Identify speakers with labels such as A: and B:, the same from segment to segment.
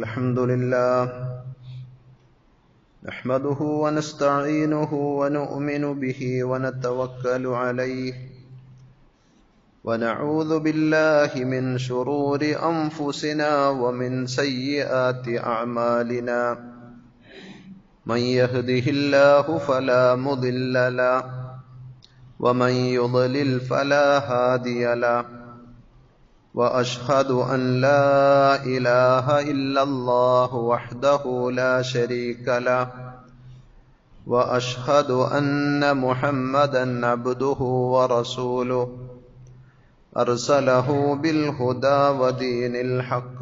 A: الحمد لله نحمده ونستعينه ونؤمن به ونتوكل عليه ونعوذ بالله من شرور أنفسنا ومن سيئات أعمالنا من يهده الله فلا مضل له ومن يضلل فلا هادي له وأشهد أن لا إله إلا الله وحده لا شريك له وأشهد أن محمدا عبده ورسوله أرسله بالهدى ودين الحق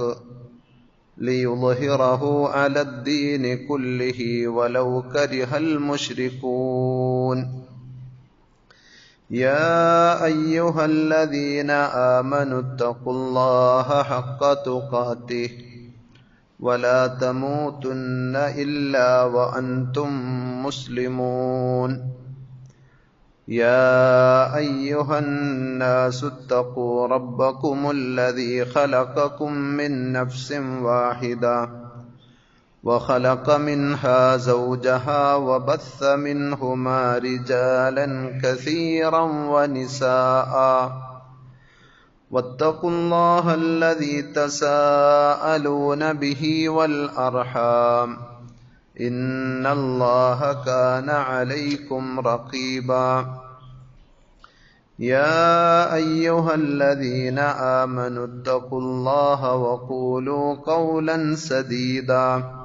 A: ليظهره على الدين كله ولو كره المشركون يا أيها الذين آمنوا اتقوا الله حق تقاته ولا تموتن إلا وأنتم مسلمون يا أيها الناس اتقوا ربكم الذي خلقكم من نفس واحدة وخلق منها زوجها وبث منهما رجالا كثيرا ونساء واتقوا الله الذي تساءلون به والأرحام إن الله كان عليكم رقيبا يا أيها الذين آمنوا اتقوا الله وقولوا قولا سديدا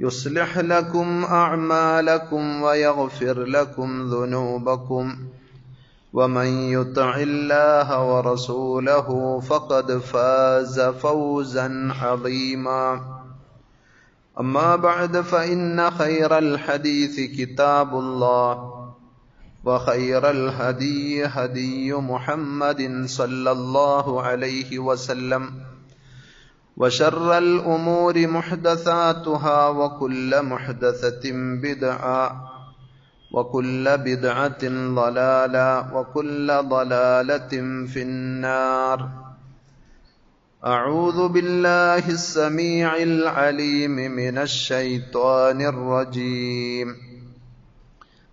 A: يصلح لكم أعمالكم ويغفر لكم ذنوبكم ومن يطع الله ورسوله فقد فاز فوزا عظيما أما بعد فإن خير الحديث كتاب الله وخير الهدي هدي محمد صلى الله عليه وسلم وشر الأمور محدثاتها وكل محدثة بدعة وكل بدعة ضلالة وكل ضلالة في النار أعوذ بالله السميع العليم من الشيطان الرجيم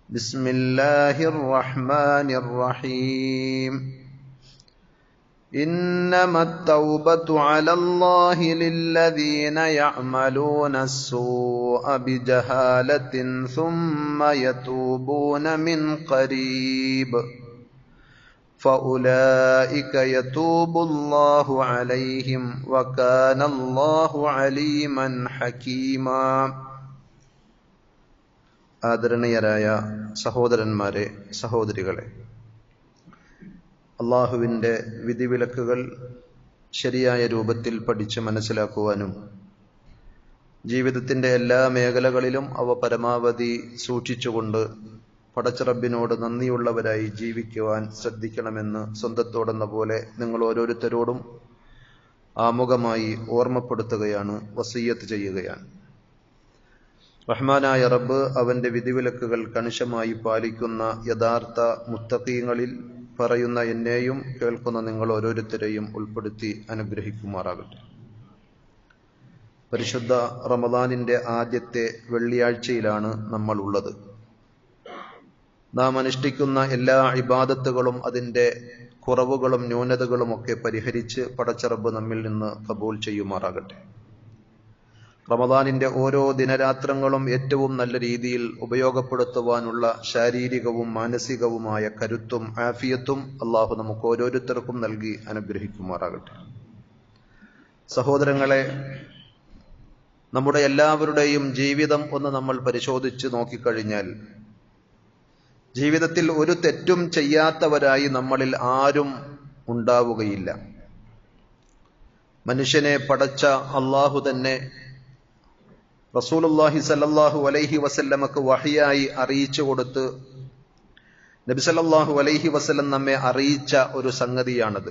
A: بسم الله الرحمن الرحيم إنما التوبة على الله للذين يعملون السوء بجهالة ثم يتوبون من قريب فأولئك يتوب الله عليهم وكان الله عليما حكيما ആദരണീയരായ സഹോദരന്മാരെ, സഹോദരികളെ, അള്ളാഹുവിൻ്റെ വിധിവിലക്കുകൾ ശരിയായ രൂപത്തിൽ പഠിച്ച് മനസ്സിലാക്കുവാനും ജീവിതത്തിൻ്റെ എല്ലാ മേഖലകളിലും അവ പരമാവധി സൂക്ഷിച്ചുകൊണ്ട് പടച്ചറബിനോട് നന്ദിയുള്ളവരായി ജീവിക്കുവാൻ ശ്രദ്ധിക്കണമെന്ന് സ്വന്തത്തോടെന്ന പോലെ നിങ്ങൾ ഓരോരുത്തരോടും ആമുഖമായി ഓർമ്മപ്പെടുത്തുകയാണ്, വസിയ്യത്ത് ചെയ്യുകയാണ്. റഹ്മാനായ റബ്ബ് അവൻ്റെ വിധിവിലക്കുകൾ കണിശമായി പാലിക്കുന്ന യഥാർത്ഥ മുത്തഖീങ്ങളിൽ പറയുന്ന എന്നെയും കേൾക്കുന്ന നിങ്ങൾ ഓരോരുത്തരെയും ഉൾപ്പെടുത്തി അനുഗ്രഹിക്കുമാറാകട്ടെ. പരിശുദ്ധ റമദാനിൻ്റെ ആദ്യത്തെ വെള്ളിയാഴ്ചയിലാണ് നമ്മൾ ഉള്ളത്. നാം അനുഷ്ഠിക്കുന്ന എല്ലാ ഇബാദത്തുകളും അതിൻ്റെ കുറവുകളും ന്യൂനതകളുമൊക്കെ പരിഹരിച്ച് പടച്ചറബ് നമ്മിൽ നിന്ന് കബൂൽ ചെയ്യുമാറാകട്ടെ. റമദാനിൻ്റെ ഓരോ ദിനരാത്രങ്ങളും ഏറ്റവും നല്ല രീതിയിൽ ഉപയോഗപ്പെടുത്തുവാനുള്ള ശാരീരികവും മാനസികവുമായ കരുത്തും ആഫിയത്തും അള്ളാഹു നമുക്ക് ഓരോരുത്തർക്കും നൽകി അനുഗ്രഹിക്കുമാറാകട്ടെ. സഹോദരങ്ങളെ, നമ്മുടെ എല്ലാവരുടെയും ജീവിതം ഒന്ന് നമ്മൾ പരിശോധിച്ച് നോക്കിക്കഴിഞ്ഞാൽ ജീവിതത്തിൽ ഒരു തെറ്റും ചെയ്യാത്തവരായി നമ്മളിൽ ആരും ഉണ്ടാവുകയില്ല. മനുഷ്യനെ പടച്ച അള്ളാഹു തന്നെ റസൂലുള്ളാഹി സല്ലല്ലാഹു അലൈഹി വസല്ലമക്ക് വഹിയായി അറിയിച്ചു കൊടുത്ത് നബി സല്ലല്ലാഹു അലൈഹി വസല്ലം നമ്മെ അറിയിച്ച ഒരു സംഗതിയാണത്.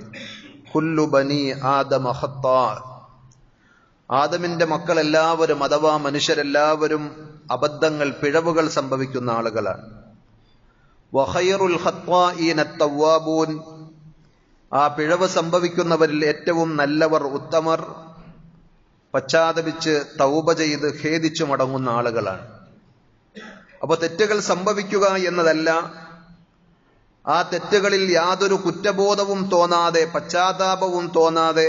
A: കുല്ലു ബനി ആദമ ഖത്താ, ആദമിന്റെ മക്കൾ എല്ലാവരും അഥവാ മനുഷ്യരെല്ലാവരും അബദ്ധങ്ങൾ, പിഴവുകൾ സംഭവിക്കുന്ന ആളുകളാണ്. വഖൈറുൽ ഖത്വാഈന തവ്വാബൂൻ, ആ പിഴവ് സംഭവിക്കുന്നവരിൽ ഏറ്റവും നല്ലവർ, ഉത്തമർ പശ്ചാത്തപിച്ച് തൗബ ചെയ്ത് ഖേദിച്ചു മടങ്ങുന്ന ആളുകളാണ്. അപ്പൊ തെറ്റുകൾ സംഭവിക്കുക എന്നതല്ല, ആ തെറ്റുകളിൽ യാതൊരു കുറ്റബോധവും തോന്നാതെ, പശ്ചാത്താപവും തോന്നാതെ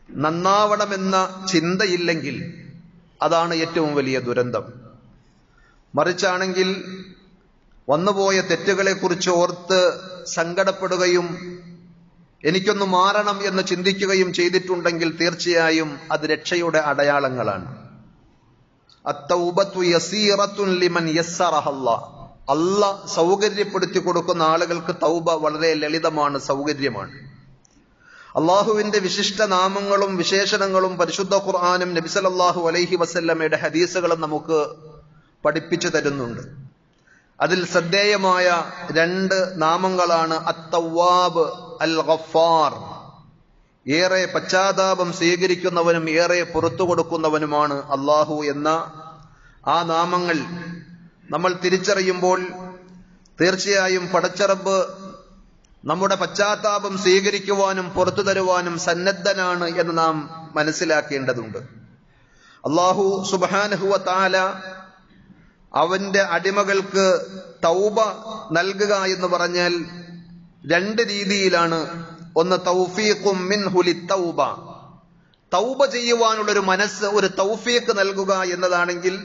A: നന്നാവണമെന്ന ചിന്തയില്ലെങ്കിൽ അതാണ് ഏറ്റവും വലിയ ദുരന്തം. മറിച്ചാണെങ്കിൽ വന്നുപോയ തെറ്റുകളെക്കുറിച്ച് ഓർത്ത് സങ്കടപ്പെടുകയും എനിക്കൊന്ന് മാറണം എന്ന് ചിന്തിക്കുകയും ചെയ്തിട്ടുണ്ടെങ്കിൽ തീർച്ചയായും അത് രക്ഷയുടെ അടയാളങ്ങളാണ്. അത്തൗബത്തു യസീറത്തുൻ ലിമൻ യസ്സറഹല്ലാഹ്. അല്ലാഹ് സൗകര്യപ്പെടുത്തി കൊടുക്കുന്ന ആളുകൾക്ക് തൗബ വളരെ ലളിതമാണ്, സൗകര്യമാണ്. അള്ളാഹുവിന്റെ വിശിഷ്ട നാമങ്ങളും വിശേഷണങ്ങളും പരിശുദ്ധ ഖുർആനും നബി സല്ലല്ലാഹു അലൈഹി വസല്ലമയുടെ ഹദീസുകളും നമുക്ക് പഠിപ്പിച്ചു തരുന്നുണ്ട്. അതിൽ ശ്രദ്ധേയമായ 2 നാമങ്ങളാണ് അത്തവ്വാബ്, അൽ ഗഫാർ. ഏറെ പശ്ചാത്താപം സ്വീകരിക്കുന്നവനും ഏറെ പുറത്തു കൊടുക്കുന്നവനുമാണ് അള്ളാഹു എന്ന ആ നാമങ്ങൾ നമ്മൾ തിരിച്ചറിയുമ്പോൾ തീർച്ചയായും പടച്ചറബ് നമ്മുടെ പശ്ചാത്താപം സ്വീകരിക്കുവാനും പുറത്തു തരുവാനും സന്നദ്ധനാണ് എന്ന് നാം മനസ്സിലാക്കേണ്ടതുണ്ട്. അള്ളാഹു സുബ്ഹാനഹു വ തആല അവന്റെ അടിമകൾക്ക് തൗബ നൽകുക എന്ന് പറഞ്ഞാൽ 2 രീതിയിലാണ്. ഒന്ന് തൗഫീഖും മിൻഹു ലിത്തൗബ, തൗബ ചെയ്യുവാനുള്ളൊരു മനസ്സ്, ഒരു തൗഫീഖ് നൽകുക എന്നതാണെങ്കിൽ,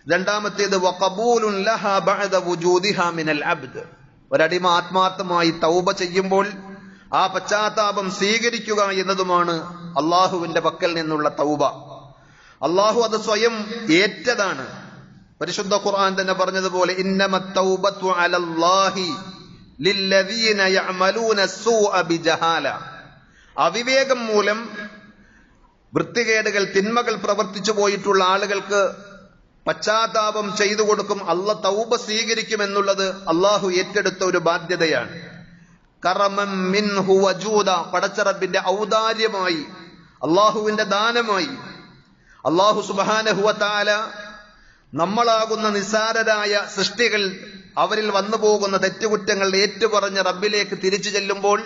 A: രണ്ടാമത്തേത് വഖബൂലുൻ ലഹാ ബഅദ വുജൂദിഹാ മിനൽ അബ്ദ്, ഒരടിമ ആത്മാർത്ഥമായി തൗബ ചെയ്യുമ്പോൾ ആ പശ്ചാത്താപം സ്വീകരിക്കുക എന്നതുമാണ് അള്ളാഹുവിന്റെ പക്കൽ നിന്നുള്ള തൗബ. അള്ളാഹു അത് സ്വയം ഏറ്റതാണ്. പരിശുദ്ധ ഖുർആൻ തന്നെ പറഞ്ഞതുപോലെ ഇന്നമത് തൗബത്തു അലല്ലാഹി ലില്ലദീന യഅമലൂന സ്സൂഅ ബിജഹാല, അവിവേകം മൂലം വൃത്തികേടുകൾ, തിന്മകൾ പ്രവർത്തിച്ചു പോയിട്ടുള്ള ആളുകൾക്ക് പശ്ചാത്താപം ചെയ്തു കൊടുക്കും, അള്ളാഹ് തൗബ സ്വീകരിക്കുമെന്നുള്ളത് അള്ളാഹു ഏറ്റെടുത്ത ഒരു ബാധ്യതയാണ്. കറമൻ മിൻഹു വജൂദ, പടച്ചറബിന്റെ ഔദാര്യമായി, അള്ളാഹുവിന്റെ ദാനമായി അള്ളാഹു സുബ്ഹാനഹു വ തആല നമ്മളാകുന്ന നിസ്സാരരായ സൃഷ്ടികൾ, അവരിൽ വന്നു പോകുന്ന തെറ്റുകുറ്റങ്ങൾ ഏറ്റുപറഞ്ഞ് റബ്ബിലേക്ക് തിരിച്ചു ചെല്ലുമ്പോൾ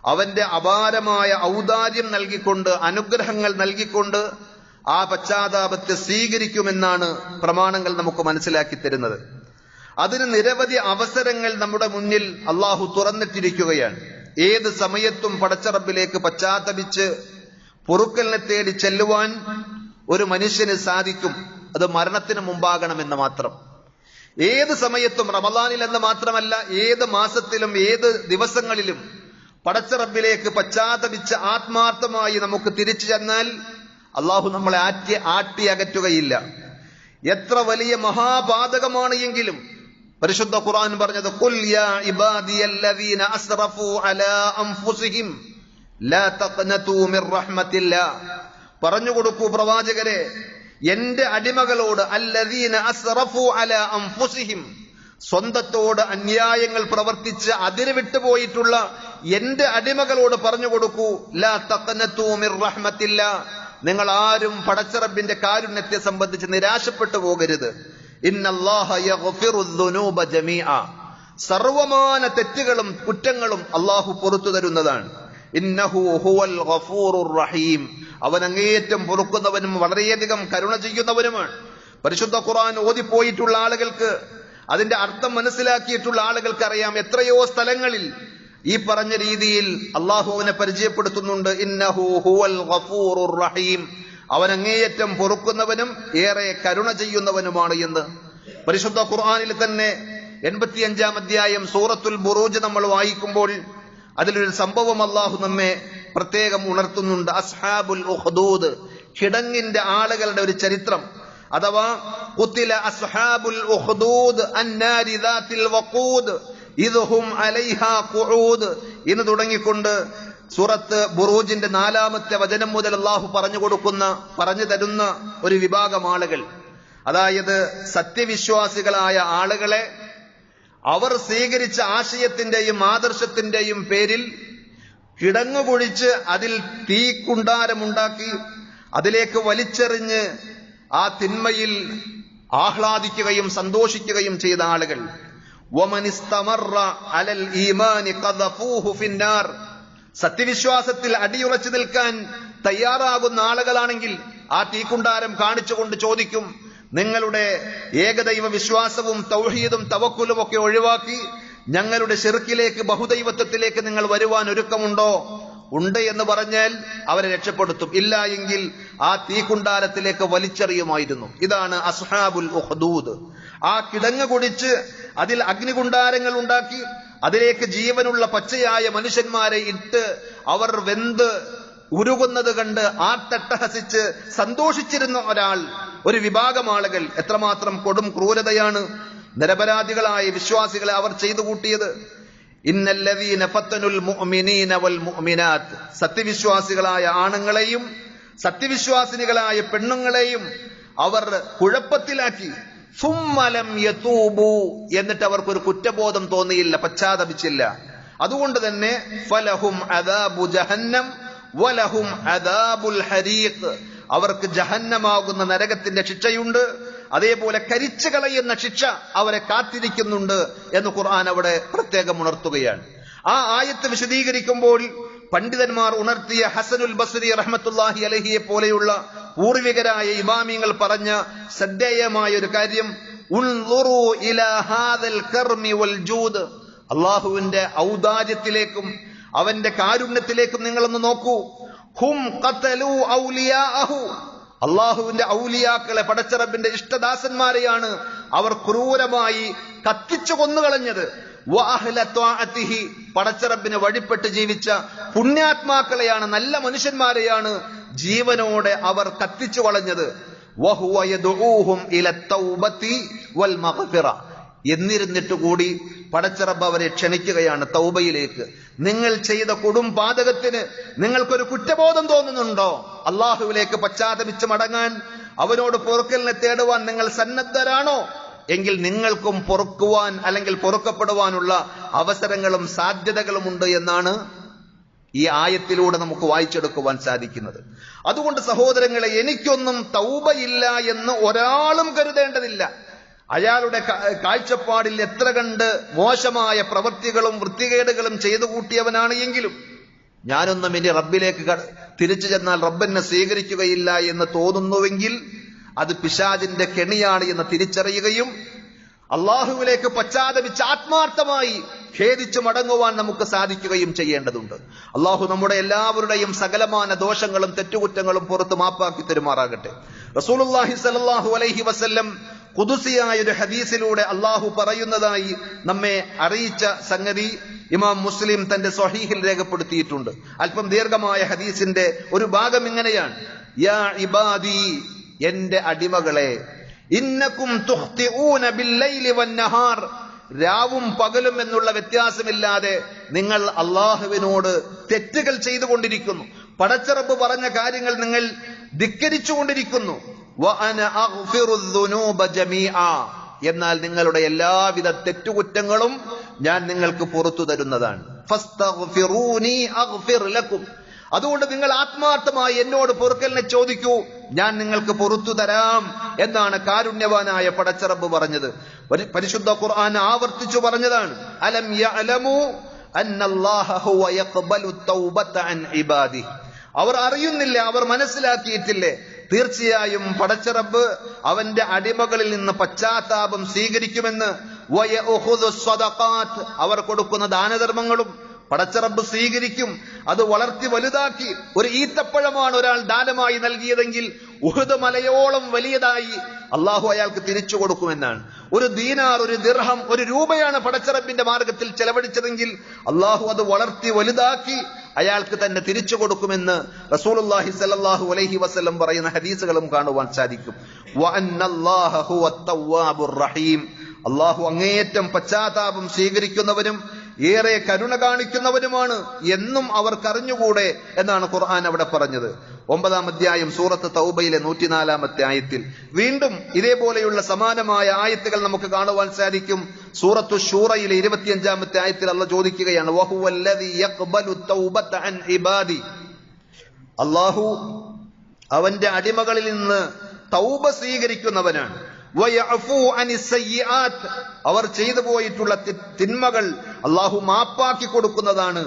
A: അവന്റെ അപാരമായ ഔദാര്യം നൽകിക്കൊണ്ട്, അനുഗ്രഹങ്ങൾ നൽകിക്കൊണ്ട് ആ പശ്ചാത്താപത്തെ സ്വീകരിക്കുമെന്നാണ് പ്രമാണങ്ങൾ നമുക്ക് മനസ്സിലാക്കി തരുന്നത്. അതിന് നിരവധി അവസരങ്ങൾ നമ്മുടെ മുന്നിൽ അള്ളാഹു തുറന്നിട്ടിരിക്കുകയാണ്. ഏത് സമയത്തും പടച്ചറബിലേക്ക് പശ്ചാത്തപിച്ച് പൊറുക്കലിനെ തേടി ചെല്ലുവാൻ ഒരു മനുഷ്യന് സാധിക്കും. അത് മരണത്തിന് മുമ്പാകണമെന്ന് മാത്രം. ഏത് സമയത്തും, റമളാനിൽ എന്ന് മാത്രമല്ല, ഏത് മാസത്തിലും ഏത് ദിവസങ്ങളിലും പടച്ചറബിലേക്ക് പശ്ചാത്തപിച്ച് ആത്മാർത്ഥമായി നമുക്ക് തിരിച്ചു ചെന്നാൽ അള്ളാഹു നമ്മളെ ആട്ടി അകറ്റുകയില്ല. എത്ര വലിയ മഹാപാതകമാണ് എങ്കിലും പരിശുദ്ധ ഖുർആൻ പറഞ്ഞത് ഖുൽ യാ ഇബാദിയല്ലദീന അസ്റഫു അലാ അൻഫുസിഹിം ലാ തഖ്നതു മിർ റഹ്മത്തില്ലാ, പറഞ്ഞു കൊടുക്കൂ പ്രവാചകരെ, എന്റെ അടിമകളോട്, അല്ലദീന അസ്റഫു അലാ അൻഫുസിഹിം, സ്വന്തത്തോട് അന്യായങ്ങൾ പ്രവർത്തിച്ച് അതിര് വിട്ടുപോയിട്ടുള്ള എന്റെ അടിമകളോട് പറഞ്ഞു കൊടുക്കൂ, ലാ തഖ്നതു മിർ റഹ്മത്തില്ലാ, നിങ്ങൾ ആരും പടച്ചറബിന്റെ കാരുണ്യത്തെ സംബന്ധിച്ച് നിരാശപ്പെട്ടു പോകരുത്. ഇന്നല്ലാഹ യഗ്ഫിറു ദുനൂബ ജമീഅ, സർവമാന തെറ്റുകളും കുറ്റങ്ങളും അള്ളാഹു പുറത്തു തരുന്നതാണ്. ഇന്നഹു ഹുവൽ ഗഫൂറുർ റഹീം, അവൻ അങ്ങേയറ്റം പൊറുക്കുന്നവനും വളരെയധികം കരുണ ചെയ്യുന്നവനുമാണ്. പരിശുദ്ധ ഖുർആൻ ഓതിപ്പോയിട്ടുള്ള ആളുകൾക്ക്, അതിന്റെ അർത്ഥം മനസ്സിലാക്കിയിട്ടുള്ള ആളുകൾക്ക് അറിയാം, എത്രയോ സ്ഥലങ്ങളിൽ ഈ പറഞ്ഞ രീതിയിൽ അള്ളാഹുവിനെ പരിചയപ്പെടുത്തുന്നുണ്ട്. ഇന്നഹു ഹുവൽ ഗഫൂറുർ റഹീം, അവൻ അങ്ങേയറ്റം പൊറുക്കുന്നവനും ഏറെ കരുണ ചെയ്യുന്നവനുമാണ് എന്ന്. പരിശുദ്ധ ഖുർആനിൽ തന്നെ 85-ാം അധ്യായം സൂറത്തുൽ ബുറൂജ് നമ്മൾ വായിക്കുമ്പോൾ അതിലൊരു സംഭവം അള്ളാഹു നമ്മെ പ്രത്യേകം ഉണർത്തുന്നുണ്ട്. അസ്ഹാബുൽ ഉഖ്ദൂദ്, കിടങ്ങിന്റെ ആളുകളുടെ ഒരു ചരിത്രം. അഥവാ ഖുതില അസ്ഹാബുൽ ഉഖ്ദൂദ് അന്നാരി ദാത്തിൽ വഖൂദ് ഇദ്ഹും അലൈഹാ ഖുഊദ് എന്ന് തുടങ്ങിക്കൊണ്ട് സൂറത്ത് ബുറൂജിന്റെ 4-ാമത്തെ വചനം മുതൽ അള്ളാഹു പറഞ്ഞു തരുന്ന ഒരു വിഭാഗം ആളുകൾ, അതായത് സത്യവിശ്വാസികളായ ആളുകളെ അവർ സ്വീകരിച്ച ആശയത്തിന്റെയും ആദർശത്തിന്റെയും പേരിൽ കിടങ്ങുകുഴിച്ച് അതിൽ തീക്കുണ്ടാരമുണ്ടാക്കി അതിലേക്ക് വലിച്ചെറിഞ്ഞ് ആ തിന്മയിൽ ആഹ്ലാദിക്കുകയും സന്തോഷിക്കുകയും ചെയ്ത ആളുകൾ. സത്യവിശ്വാസത്തിൽ അടിയുറച്ചു നിൽക്കാൻ തയ്യാറാകുന്ന ആളുകളാണെങ്കിൽ ആ തീക്കുണ്ടാരം കാണിച്ചുകൊണ്ട് ചോദിക്കും, നിങ്ങളുടെ ഏകദൈവ വിശ്വാസവും തൗഹീദും തവക്കുലും ഒക്കെ ഒഴിവാക്കി ഞങ്ങളുടെ ശിർക്കിലേക്ക്, ബഹുദൈവത്വത്തിലേക്ക് നിങ്ങൾ വരുവാൻ ഒരുക്കമുണ്ടോ? ഉണ്ട് എന്ന് പറഞ്ഞാൽ അവരെ രക്ഷപ്പെടുത്തും. ഇല്ല എങ്കിൽ ആ തീക്കുണ്ടാരത്തിലേക്ക് വലിച്ചെറിയുമായിരുന്നു. ഇതാണ് അസ്ഹാബുൽ ഉഖ്ദൂദ്. ആ കിടങ്ങ് കുടിച്ച് അതിൽ അഗ്നികുണ്ടാരങ്ങൾ ഉണ്ടാക്കി അതിലേക്ക് ജീവനുള്ള പച്ചയായ മനുഷ്യന്മാരെ ഇട്ട് അവർ വെന്ത് ഉരുകുന്നത് കണ്ട് ആർത്തട്ടഹസിച്ച് സന്തോഷിച്ചിരുന്ന ഒരു വിഭാഗം ആളുകൾ. എത്രമാത്രം കൊടും ക്രൂരതയാണ് നിരപരാധികളായ വിശ്വാസികളെ അവർ ചെയ്തു കൂട്ടിയത്. ഇന്നല്ലദീന ഫത്തനുൽ മുഅ്മിനീന വൽ മുഅ്മിനാത്ത്, സത്യവിശ്വാസികളായ ആണുങ്ങളെയും സത്യവിശ്വാസിനികളായ പെണ്ണുങ്ങളെയും അവർ കുഴപ്പത്തിലാക്കി. സുമ്മലം യതൂബു, എന്നിട്ട് അവർക്കൊരു കുറ്റബോധം തോന്നിയില്ല, പശ്ചാത്തപിച്ചില്ല. അതുകൊണ്ട് തന്നെ ഫലഹും അദാബു ജഹന്നം വലഹും അദാബുൽ ഹരീഖ്, അവർക്ക് ജഹന്നമാകുന്ന നരകത്തിന്റെ ശിക്ഷയുണ്ട്, അതേപോലെ കരിച്ചു കളയുന്ന ശിക്ഷ അവരെ കാത്തിരിക്കുന്നുണ്ട് എന്ന് ഖുർആൻ അവിടെ പ്രത്യേകം ഉണർത്തുകയാണ്. ആ ആയത്ത് വിശദീകരിക്കുമ്പോൾ പണ്ഡിതന്മാർ ഉണർത്തിയ ഹസനുൽ ബസ്രി റഹ്മത്തുള്ളാഹി അലൈഹിയെ പോലെയുള്ള പൂർവികരായ ഇമാമിങ്ങൾ പറഞ്ഞ ശ്രദ്ധേയമായ ഒരു കാര്യം, ഉൻളുറു ഇലാ ഹാദൽ കർമി വൽ ജൂദ്, അല്ലാഹുവിന്റെ ഔദാര്യത്തിലേക്കും അവന്റെ കാരുണ്യത്തിലേക്കും നിങ്ങളൊന്ന് നോക്കൂ. ഹും ഖതലു ഔലിയാഅഹു, അള്ളാഹുവിന്റെ ഔലിയാക്കളെ, പടച്ചറബിന്റെ ഇഷ്ടദാസന്മാരെയാണ് അവർ ക്രൂരമായി കത്തിച്ചു കൊന്നുകളഞ്ഞത്. പടച്ചറബിന് വഴിപ്പെട്ട് ജീവിച്ച പുണ്യാത്മാക്കളെയാണ്, നല്ല മനുഷ്യന്മാരെയാണ് ജീവനോടെ അവർ കത്തിച്ചു കളഞ്ഞത്. എന്നിരുന്നിട്ട് കൂടി പടച്ചറബ് അവരെ ക്ഷണിക്കുകയാണ് തൗബയിലേക്ക്. നിങ്ങൾ ചെയ്ത കൊടും പാതകത്തിന് നിങ്ങൾക്കൊരു കുറ്റബോധം തോന്നുന്നുണ്ടോ? അള്ളാഹുവിലേക്ക് പശ്ചാത്തപിച്ച് മടങ്ങാൻ, അവനോട് പൊറുക്കലിനെ തേടുവാൻ നിങ്ങൾ സന്നദ്ധരാണോ? എങ്കിൽ നിങ്ങൾക്കും പൊറുക്കുവാൻ അല്ലെങ്കിൽ പൊറുക്കപ്പെടുവാനുള്ള അവസരങ്ങളും സാധ്യതകളുമുണ്ട് എന്നാണ് ഈ ആയത്തിലൂടെ നമുക്ക് വായിച്ചെടുക്കുവാൻ സാധിക്കുന്നത്. അതുകൊണ്ട് സഹോദരങ്ങളെ, എനിക്കൊന്നും തൗബയില്ല എന്ന് ഒരാളും കരുതേണ്ടതില്ല. അയാളുടെ കാഴ്ചപ്പാടിൽ എത്ര കണ്ട് മോശമായ പ്രവൃത്തികളും വൃത്തികേടുകളും ചെയ്തു കൂട്ടിയവനാണ് എങ്കിലും, ഞാനൊന്നും ഇനി റബ്ബിലേക്ക് തിരിച്ചു ചെന്നാൽ റബ്ബെന്നെ സ്വീകരിക്കുകയില്ല എന്ന് തോന്നുന്നുവെങ്കിൽ അത് പിശാചിന്റെ കെണിയാണ് എന്ന് തിരിച്ചറിയുകയും അള്ളാഹുവിലേക്ക് പശ്ചാത്തപിച്ച് ആത്മാർത്ഥമായി ഖേദിച്ചു മടങ്ങുവാൻ നമുക്ക് സാധിക്കുകയും ചെയ്യേണ്ടതുണ്ട്. അള്ളാഹു നമ്മുടെ എല്ലാവരുടെയും സകലമാന ദോഷങ്ങളും തെറ്റുകുറ്റങ്ങളും പുറത്ത് മാപ്പാക്കി തരുമാറാകട്ടെ. റസൂലുള്ളാഹി സ്വല്ലല്ലാഹു അലൈഹി വസല്ലം ഖുദുസിയായ ഒരു ഹദീസിലൂടെ അള്ളാഹു പറയുന്നതായി നമ്മെ അറിയിച്ച സംഗതി ഇമാം മുസ്ലിം തന്റെ സ്വഹീഹിൽ രേഖപ്പെടുത്തിയിട്ടുണ്ട്. അല്പം ദീർഘമായ ഹദീസിന്റെ ഒരു ഭാഗം ഇങ്ങനെയാണ്: യാ ഇബാദി, എന്റെ അടിമകളെ, ഇന്നകും തുഖ്തിഊന ബില്ലൈലി വന്നഹാർ, രാവും പകലും എന്നുള്ള വ്യത്യാസമില്ലാതെ നിങ്ങൾ അള്ളാഹുവിനോട് തെറ്റുകൾ ചെയ്തുകൊണ്ടിരിക്കുന്നു. പടച്ചറബ് പറഞ്ഞ കാര്യങ്ങൾ നിങ്ങൾ ധിക്കരിച്ചുകൊണ്ടിരിക്കുന്നു. വഅന അഗ്ഫിറു ദുനൂബ ജമീഅ, എന്നാൽ നിങ്ങളുടെ എല്ലാവിധ തെറ്റുകുറ്റങ്ങളും ഞാൻ നിങ്ങൾക്ക് പുറത്തു തരുന്നതാണ്. ഫസ്തഗ്ഫിറൂനി അഗ്ഫിർ ലക്കും, അതുകൊണ്ട് നിങ്ങൾ ആത്മാർത്ഥമായി എന്നോട് പൊറുക്കലിനെ ചോദിക്കൂ, ഞാൻ നിങ്ങൾക്ക് പുറത്തു തരാം എന്നാണ് കാരുണ്യവാനായ പടച്ചറബ് പറഞ്ഞത്. പരിശുദ്ധ ഖുർആൻ ആവർത്തിച്ചു പറഞ്ഞതാണ്: അലം യഅലമു അന്നല്ലാഹ ഹുവ യഖ്ബലു തൗബത അൻ ഇബാദി. അവർ അറിയുന്നില്ല, അവർ മനസ്സിലാക്കിയിട്ടില്ലേ, തീർച്ചയായും പടച്ചറബ് അവന്റെ അടിമകളിൽ നിന്ന് പശ്ചാത്താപം സ്വീകരിക്കുമെന്ന്. വയഖുദു സ്വദഖാത്ത്, അവർ കൊടുക്കുന്ന ദാനധർമ്മങ്ങളും പടച്ചറബ് സ്വീകരിക്കും. അത് വളർത്തി വലുതാക്കി, ഒരു ഈത്തപ്പഴമാണ് ഒരാൾ ദാനമായി നൽകിയതെങ്കിൽ ഉഹുദ് മലയോളം വലിയതായി അള്ളാഹു അയാൾക്ക് തിരിച്ചു കൊടുക്കുമെന്നാണ്. ഒരു ദീനാർ, ഒരു ദിർഹം, ഒരു രൂപയാണ് പടച്ചറബിന്റെ മാർഗത്തിൽ ചെലവഴിച്ചതെങ്കിൽ അള്ളാഹു അത് വളർത്തി വലുതാക്കി അയാൾക്ക് തന്നെ തിരിച്ചു കൊടുക്കുമെന്ന് റസൂലുള്ളാഹി സ്വല്ലല്ലാഹു അലൈഹി വസല്ലം പറയുന്ന ഹദീസുകളും കാണുവാൻ സാധിക്കും. വഅന്നല്ലാഹ ഹുവത് തവ്വാബുർ റഹീം, അള്ളാഹു അങ്ങേയറ്റം പശ്ചാത്താപം സ്വീകരിക്കുന്നവനും ഏറെ കരുണ കാണിക്കുന്നവനുമാണ് എന്നും അവർക്കറിഞ്ഞുകൂടെ എന്നാണ് ഖുർആൻ അവിടെ പറഞ്ഞത്. 9-ാം അധ്യായം സൂറത്ത് തൗബയിലെ 104-ാമത്തെ ആയത്തിൽ വീണ്ടും ഇതേപോലെയുള്ള സമാനമായ ആയത്തുകൾ നമുക്ക് കാണുവാൻ സാധിക്കും. സൂറത്തു ശൂറയിലെ 25-ാമത്തെ ആയത്തിൽ അല്ലാഹു ചോദിക്കുകയാണ്: വഹുവല്ലദീ യഖ്ബലു തൗബത അൻ ഇബാദി, അല്ലാഹു അവന്റെ അടിമകളിൽ നിന്ന് തൗബ സ്വീകരിക്കുന്നവനാണ്. വയഅഫു അനിസ്സയ്യിആത്ത്, അവർ ചെയ്തു പോയിട്ടുള്ള തിന്മകൾ അല്ലാഹു മാപ്പാക്കി കൊടുക്കുന്നതാണ്.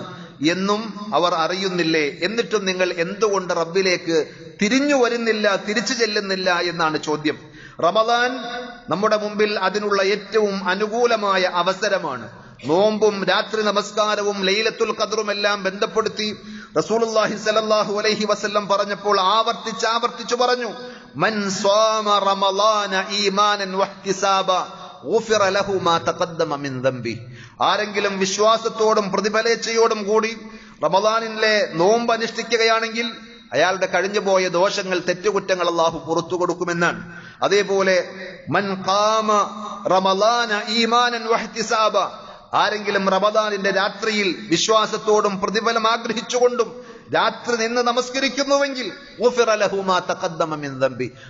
A: എന്നും അവർ അറിയുന്നില്ലേ? എന്നിട്ടും നിങ്ങൾ എന്തുകൊണ്ട് റബ്ബിലേക്ക് തിരിഞ്ഞു വരുന്നില്ല, തിരിച്ചു ചെല്ലുന്നില്ല എന്നാണ് ചോദ്യം. റമദാൻ നമ്മുടെ മുമ്പിൽ അതിനുള്ള ഏറ്റവും അനുകൂലമായ അവസരമാണ്. നോമ്പും രാത്രി നമസ്കാരവും ലൈലത്തുൽ ഖദ്റും എല്ലാം ബന്ധപ്പെടുത്തി റസൂലുള്ളാഹി സ്വല്ലല്ലാഹു അലൈഹി വസല്ലം പറഞ്ഞപ്പോൾ ആവർത്തിച്ചു പറഞ്ഞു, മൻ സ്വാമ റമളാന ഈമാനൻ വഹ്തിസാബ ഗുഫിറ ലഹു മാ തഖദ്ദമ മിൻ ദംബി. ആരെങ്കിലും വിശ്വാസത്തോടും പ്രതിഫലേച്ഛയോടും കൂടി റമളാനിലെ നോമ്പ് അനുഷ്ഠിക്കുകയാണെങ്കിൽ അയാളുടെ കഴിഞ്ഞുപോയ ദോഷങ്ങൾ, തെറ്റുകുറ്റങ്ങൾ അല്ലാഹു പുറത്തു കൊടുക്കുമെന്നാണ്. അതേപോലെ മൻ ഖാമ റമളാന ഈമാനൻ വഹ്തിസാബ, ആരെങ്കിലും റമദാനിന്റെ രാത്രിയിൽ വിശ്വാസത്തോടും പ്രതിഫലം ആഗ്രഹിച്ചുകൊണ്ടും രാത്രി നിന്ന് നമസ്കരിക്കുന്നുവെങ്കിൽ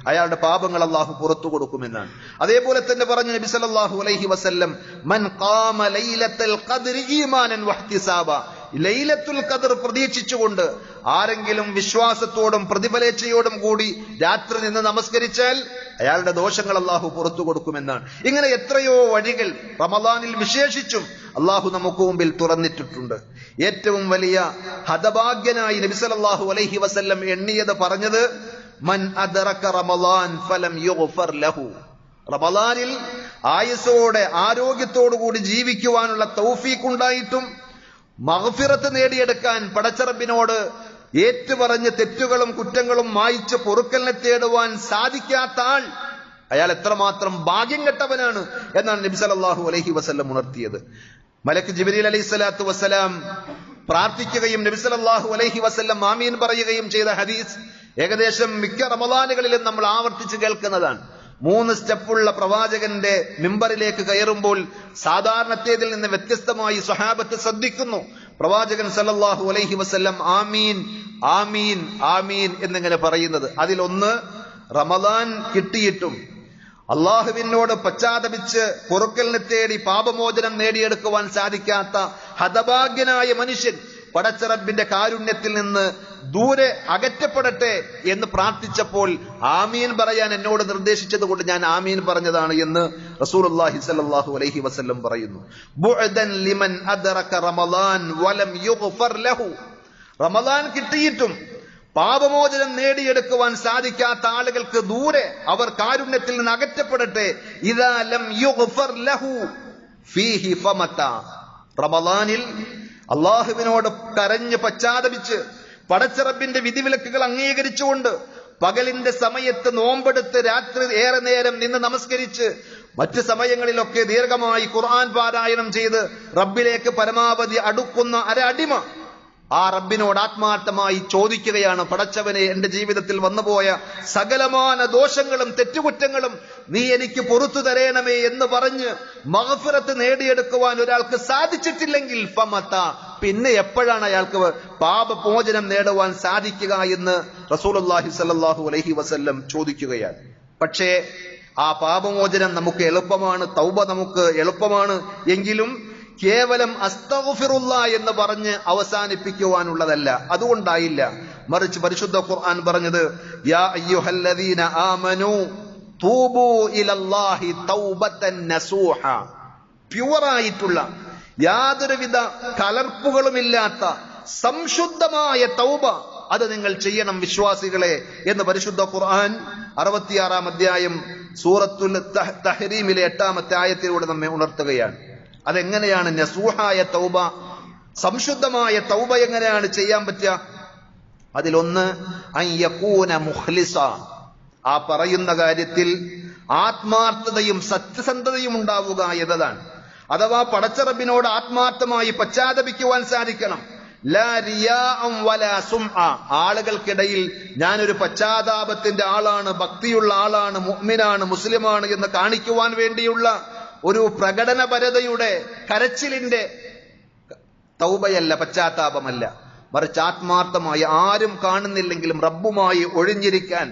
A: അയാളുടെ പാപങ്ങൾ അല്ലാഹു പുറത്തു കൊടുക്കുമെന്നാണ്. അതേപോലെ തന്നെ പറഞ്ഞു നബി സല്ലല്ലാഹു അലൈഹി വസല്ലം, മൻ ഖാമ ലൈലത്തുൽ ഖദ്രി ഈമാനൻ വഹ്തിസാബ, ലൈലത്തുൽ ഖദ്ർ പ്രതീക്ഷിച്ചുകൊണ്ട് ആരെങ്കിലും വിശ്വാസത്തോടും പ്രതിഫലേച്ഛയോടും കൂടി രാത്രി നിന്ന് നമസ്കരിച്ചാൽ അയാളുടെ ദോഷങ്ങൾ അല്ലാഹു പുറത്തു കൊടുക്കുമെന്നാണ്. ഇങ്ങനെ എത്രയോ വഴികൾ റമദാനിൽ വിശേഷിച്ചും അല്ലാഹു നമുക്ക് മുമ്പിൽ തുറന്നിട്ടിട്ടുണ്ട്. ഏറ്റവും വലിയ ഹതഭാഗ്യനായി നബി സല്ലല്ലാഹു അലൈഹി വസല്ലം എണ്ണിയത് പറഞ്ഞത്, മൻ അദ്റക റമളാൻ ഫലം യുഗ്ഫർ ലഹു. റമളാനിൽ ആയുസ്സോടെ ആരോഗ്യത്തോടു കൂടി ജീവിക്കുവാനുള്ള തൗഫീഖ് ഉണ്ടായിട്ടും മഗ്ഫിറത്ത് നേടിയെടുക്കാൻ പടച്ചറബിനോട് ഏറ്റുപറഞ്ഞ് തെറ്റുകളും കുറ്റങ്ങളും മായ്ച്ച് പൊറുക്കലിനെ തേടുവാൻ സാധിക്കാത്ത ആൾ, അയാൾ എത്രമാത്രം ഭാഗ്യം കെട്ടവനാണ് എന്നാണ് നബി സല്ലല്ലാഹു അലൈഹി വസല്ലം ഉണർത്തിയത്. മലക്ക് ജിബ്രീൽ അലൈഹിസ്സലാത്തു വസ്സലാം പ്രാർത്ഥിക്കുകയും നബി സല്ലല്ലാഹു അലൈഹി വസല്ലം ആമീൻ പറയുകയും ചെയ്ത ഹദീസ് ഏകദേശം മിക്ക റമളാനുകളിലും നമ്മൾ ആവർത്തിച്ച് കേൾക്കുന്നതാണ്. 3 സ്റ്റെപ്പുള്ള പ്രവാചകന്റെ മിമ്പറിലേക്ക് കയറുമ്പോൾ സാധാരണത്തേതിൽ നിന്ന് വ്യത്യസ്തമായി സ്വഹാബത്ത് ശ്രദ്ധിക്കുന്നു. പ്രവാചകൻ സല്ലല്ലാഹു അലൈഹി വസല്ലം ആമീൻ ആമീൻ ആമീൻ എന്നിങ്ങനെ പറയുന്നത്. അതിലൊന്ന്, റമദാൻ കിട്ടിയിട്ടും അള്ളാഹുവിനോട് പശ്ചാത്തപിച്ച് പൊറുക്കലിനെ തേടി പാപമോചനം നേടിയെടുക്കുവാൻ സാധിക്കാത്ത ഹതഭാഗ്യനായ മനുഷ്യൻ പടച്ചറബിന്റെ കാരുണ്യത്തിൽ നിന്ന് ദൂരെ അകറ്റപ്പെടട്ടെ എന്ന് പ്രാർത്ഥിച്ചപ്പോൾ ആമീൻ പറയാൻ എന്നോട് നിർദ്ദേശിച്ചത് കൊണ്ട് ഞാൻ ആമീൻ പറഞ്ഞതാണ് എന്ന് റസൂലുള്ളാഹി സ്വല്ലല്ലാഹു അലൈഹി വസല്ലം പറയുന്നു. ബുഅദൻ ലിമൻ അദ്റക റമളാൻ വലം യുഗ്ഫർ ലഹു. റമളാൻ കിട്ടിയിട്ടും പാപമോചനം നേടിയെടുക്കുവാൻ സാധിക്കാത്ത ആളുകൾക്ക് ദൂരെ, അവർ കാരുണ്യത്തിൽ നിന്ന് അകറ്റപ്പെടട്ടെ. ഇദാ ലം യുഗ്ഫർ ലഹു ഫീഹി ഫമത. റമളാനിൽ അള്ളാഹുവിനോട് കരഞ്ഞ് പശ്ചാത്തപിച്ച് പടച്ചറബിന്റെ വിധിവിലക്കുകൾ അംഗീകരിച്ചുകൊണ്ട് പകലിന്റെ സമയത്ത് നോമ്പെടുത്ത് രാത്രി ഏറെ നേരം നിന്ന് നമസ്കരിച്ച് മറ്റു സമയങ്ങളിലൊക്കെ ദീർഘമായി ഖുർആൻ പാരായണം ചെയ്ത് റബ്ബിലേക്ക് പരമാവധി അടുക്കുന്ന ഒരടിമ ആ റബ്ബിനോട് ആത്മാർത്ഥമായി ചോദിക്കുകയാണ്, പടച്ചവനെ, എന്റെ ജീവിതത്തിൽ വന്നുപോയ സകലമാന ദോഷങ്ങളും തെറ്റുകുറ്റങ്ങളും നീ എനിക്ക് പുറത്തു തരേണമേ എന്ന് പറഞ്ഞ് മഗ്ഫിറത്ത് നേടിയെടുക്കുവാൻ ഒരാൾക്ക് സാധിച്ചിട്ടില്ലെങ്കിൽ ഫമത, പിന്നെ എപ്പോഴാണ് അയാൾക്ക് പാപമോചനം നേടുവാൻ സാധിക്കുക എന്ന് റസൂലുള്ളാഹി സ്വല്ലല്ലാഹു അലൈഹി വസല്ലം ചോദിക്കുകയാണ്. പക്ഷേ ആ പാപമോചനം നമുക്ക് എളുപ്പമാണ്, തൗബ നമുക്ക് എളുപ്പമാണ്. എങ്കിലും കേവലം അസ്തഗ്ഫിറുല്ലാ എന്ന് പറഞ്ഞ് അവസാനിപ്പിക്കുവാനുള്ളതല്ല. അതുകൊണ്ടായില്ല. മറിച്ച് പരിശുദ്ധ ഖുർആൻ പറഞ്ഞത്, യാ അയ്യുഹല്ലദീന ആമനൂ തൂബൂ ഇലല്ലാഹി തൗബതൻ നസൂഹ. പ്യുവറായിട്ടുള്ള, യാതൊരുവിധ കലർപ്പുകളുമില്ലാത്ത സംശുദ്ധമായ തൗബ, അത് നിങ്ങൾ ചെയ്യണം വിശ്വാസികളെ എന്ന് പരിശുദ്ധ ഖുർആൻ 66-ാം അധ്യായം സൂറത്തുൽ തഹ്രീമിലെ 8-ാമത്തെ ആയത്തിലൂടെ നമ്മെ ഉണർത്തുകയാണ്. അതെങ്ങനെയാണ് നസൂഹായ തൗബ, സംശുദ്ധമായ തൗബ എങ്ങനെയാണ് ചെയ്യാൻ പറ്റുക? അതിലൊന്ന്, അൻ യകൂന മുഖ്ലിസ, ആ പറയുന്ന കാര്യത്തിൽ ആത്മാർത്ഥതയും സത്യസന്ധതയും ഉണ്ടാവുക എന്നതാണ്. അഥവാ പടച്ചറബിനോട് ആത്മാർത്ഥമായി പശ്ചാത്തപിക്കുവാൻ സാധിക്കണം. ലാ റിയാഅൻ വലാ സുംഅ, ആളുകൾക്കിടയിൽ ഞാനൊരു പശ്ചാത്താപത്തിന്റെ ആളാണ്, ഭക്തിയുള്ള ആളാണ്, മുഅ്മിനാണ്, മുസ്ലിമാണ് എന്ന് കാണിക്കുവാൻ വേണ്ടിയുള്ള ഒരു പ്രകടനപരതയുടെ കരച്ചിലിന്റെ തൗബയല്ല, പശ്ചാത്താപമല്ല. മറിച്ച് ആത്മാർത്ഥമായി ആരും കാണുന്നില്ലെങ്കിലും റബ്ബുമായി ഒഴിഞ്ഞിരിക്കാൻ,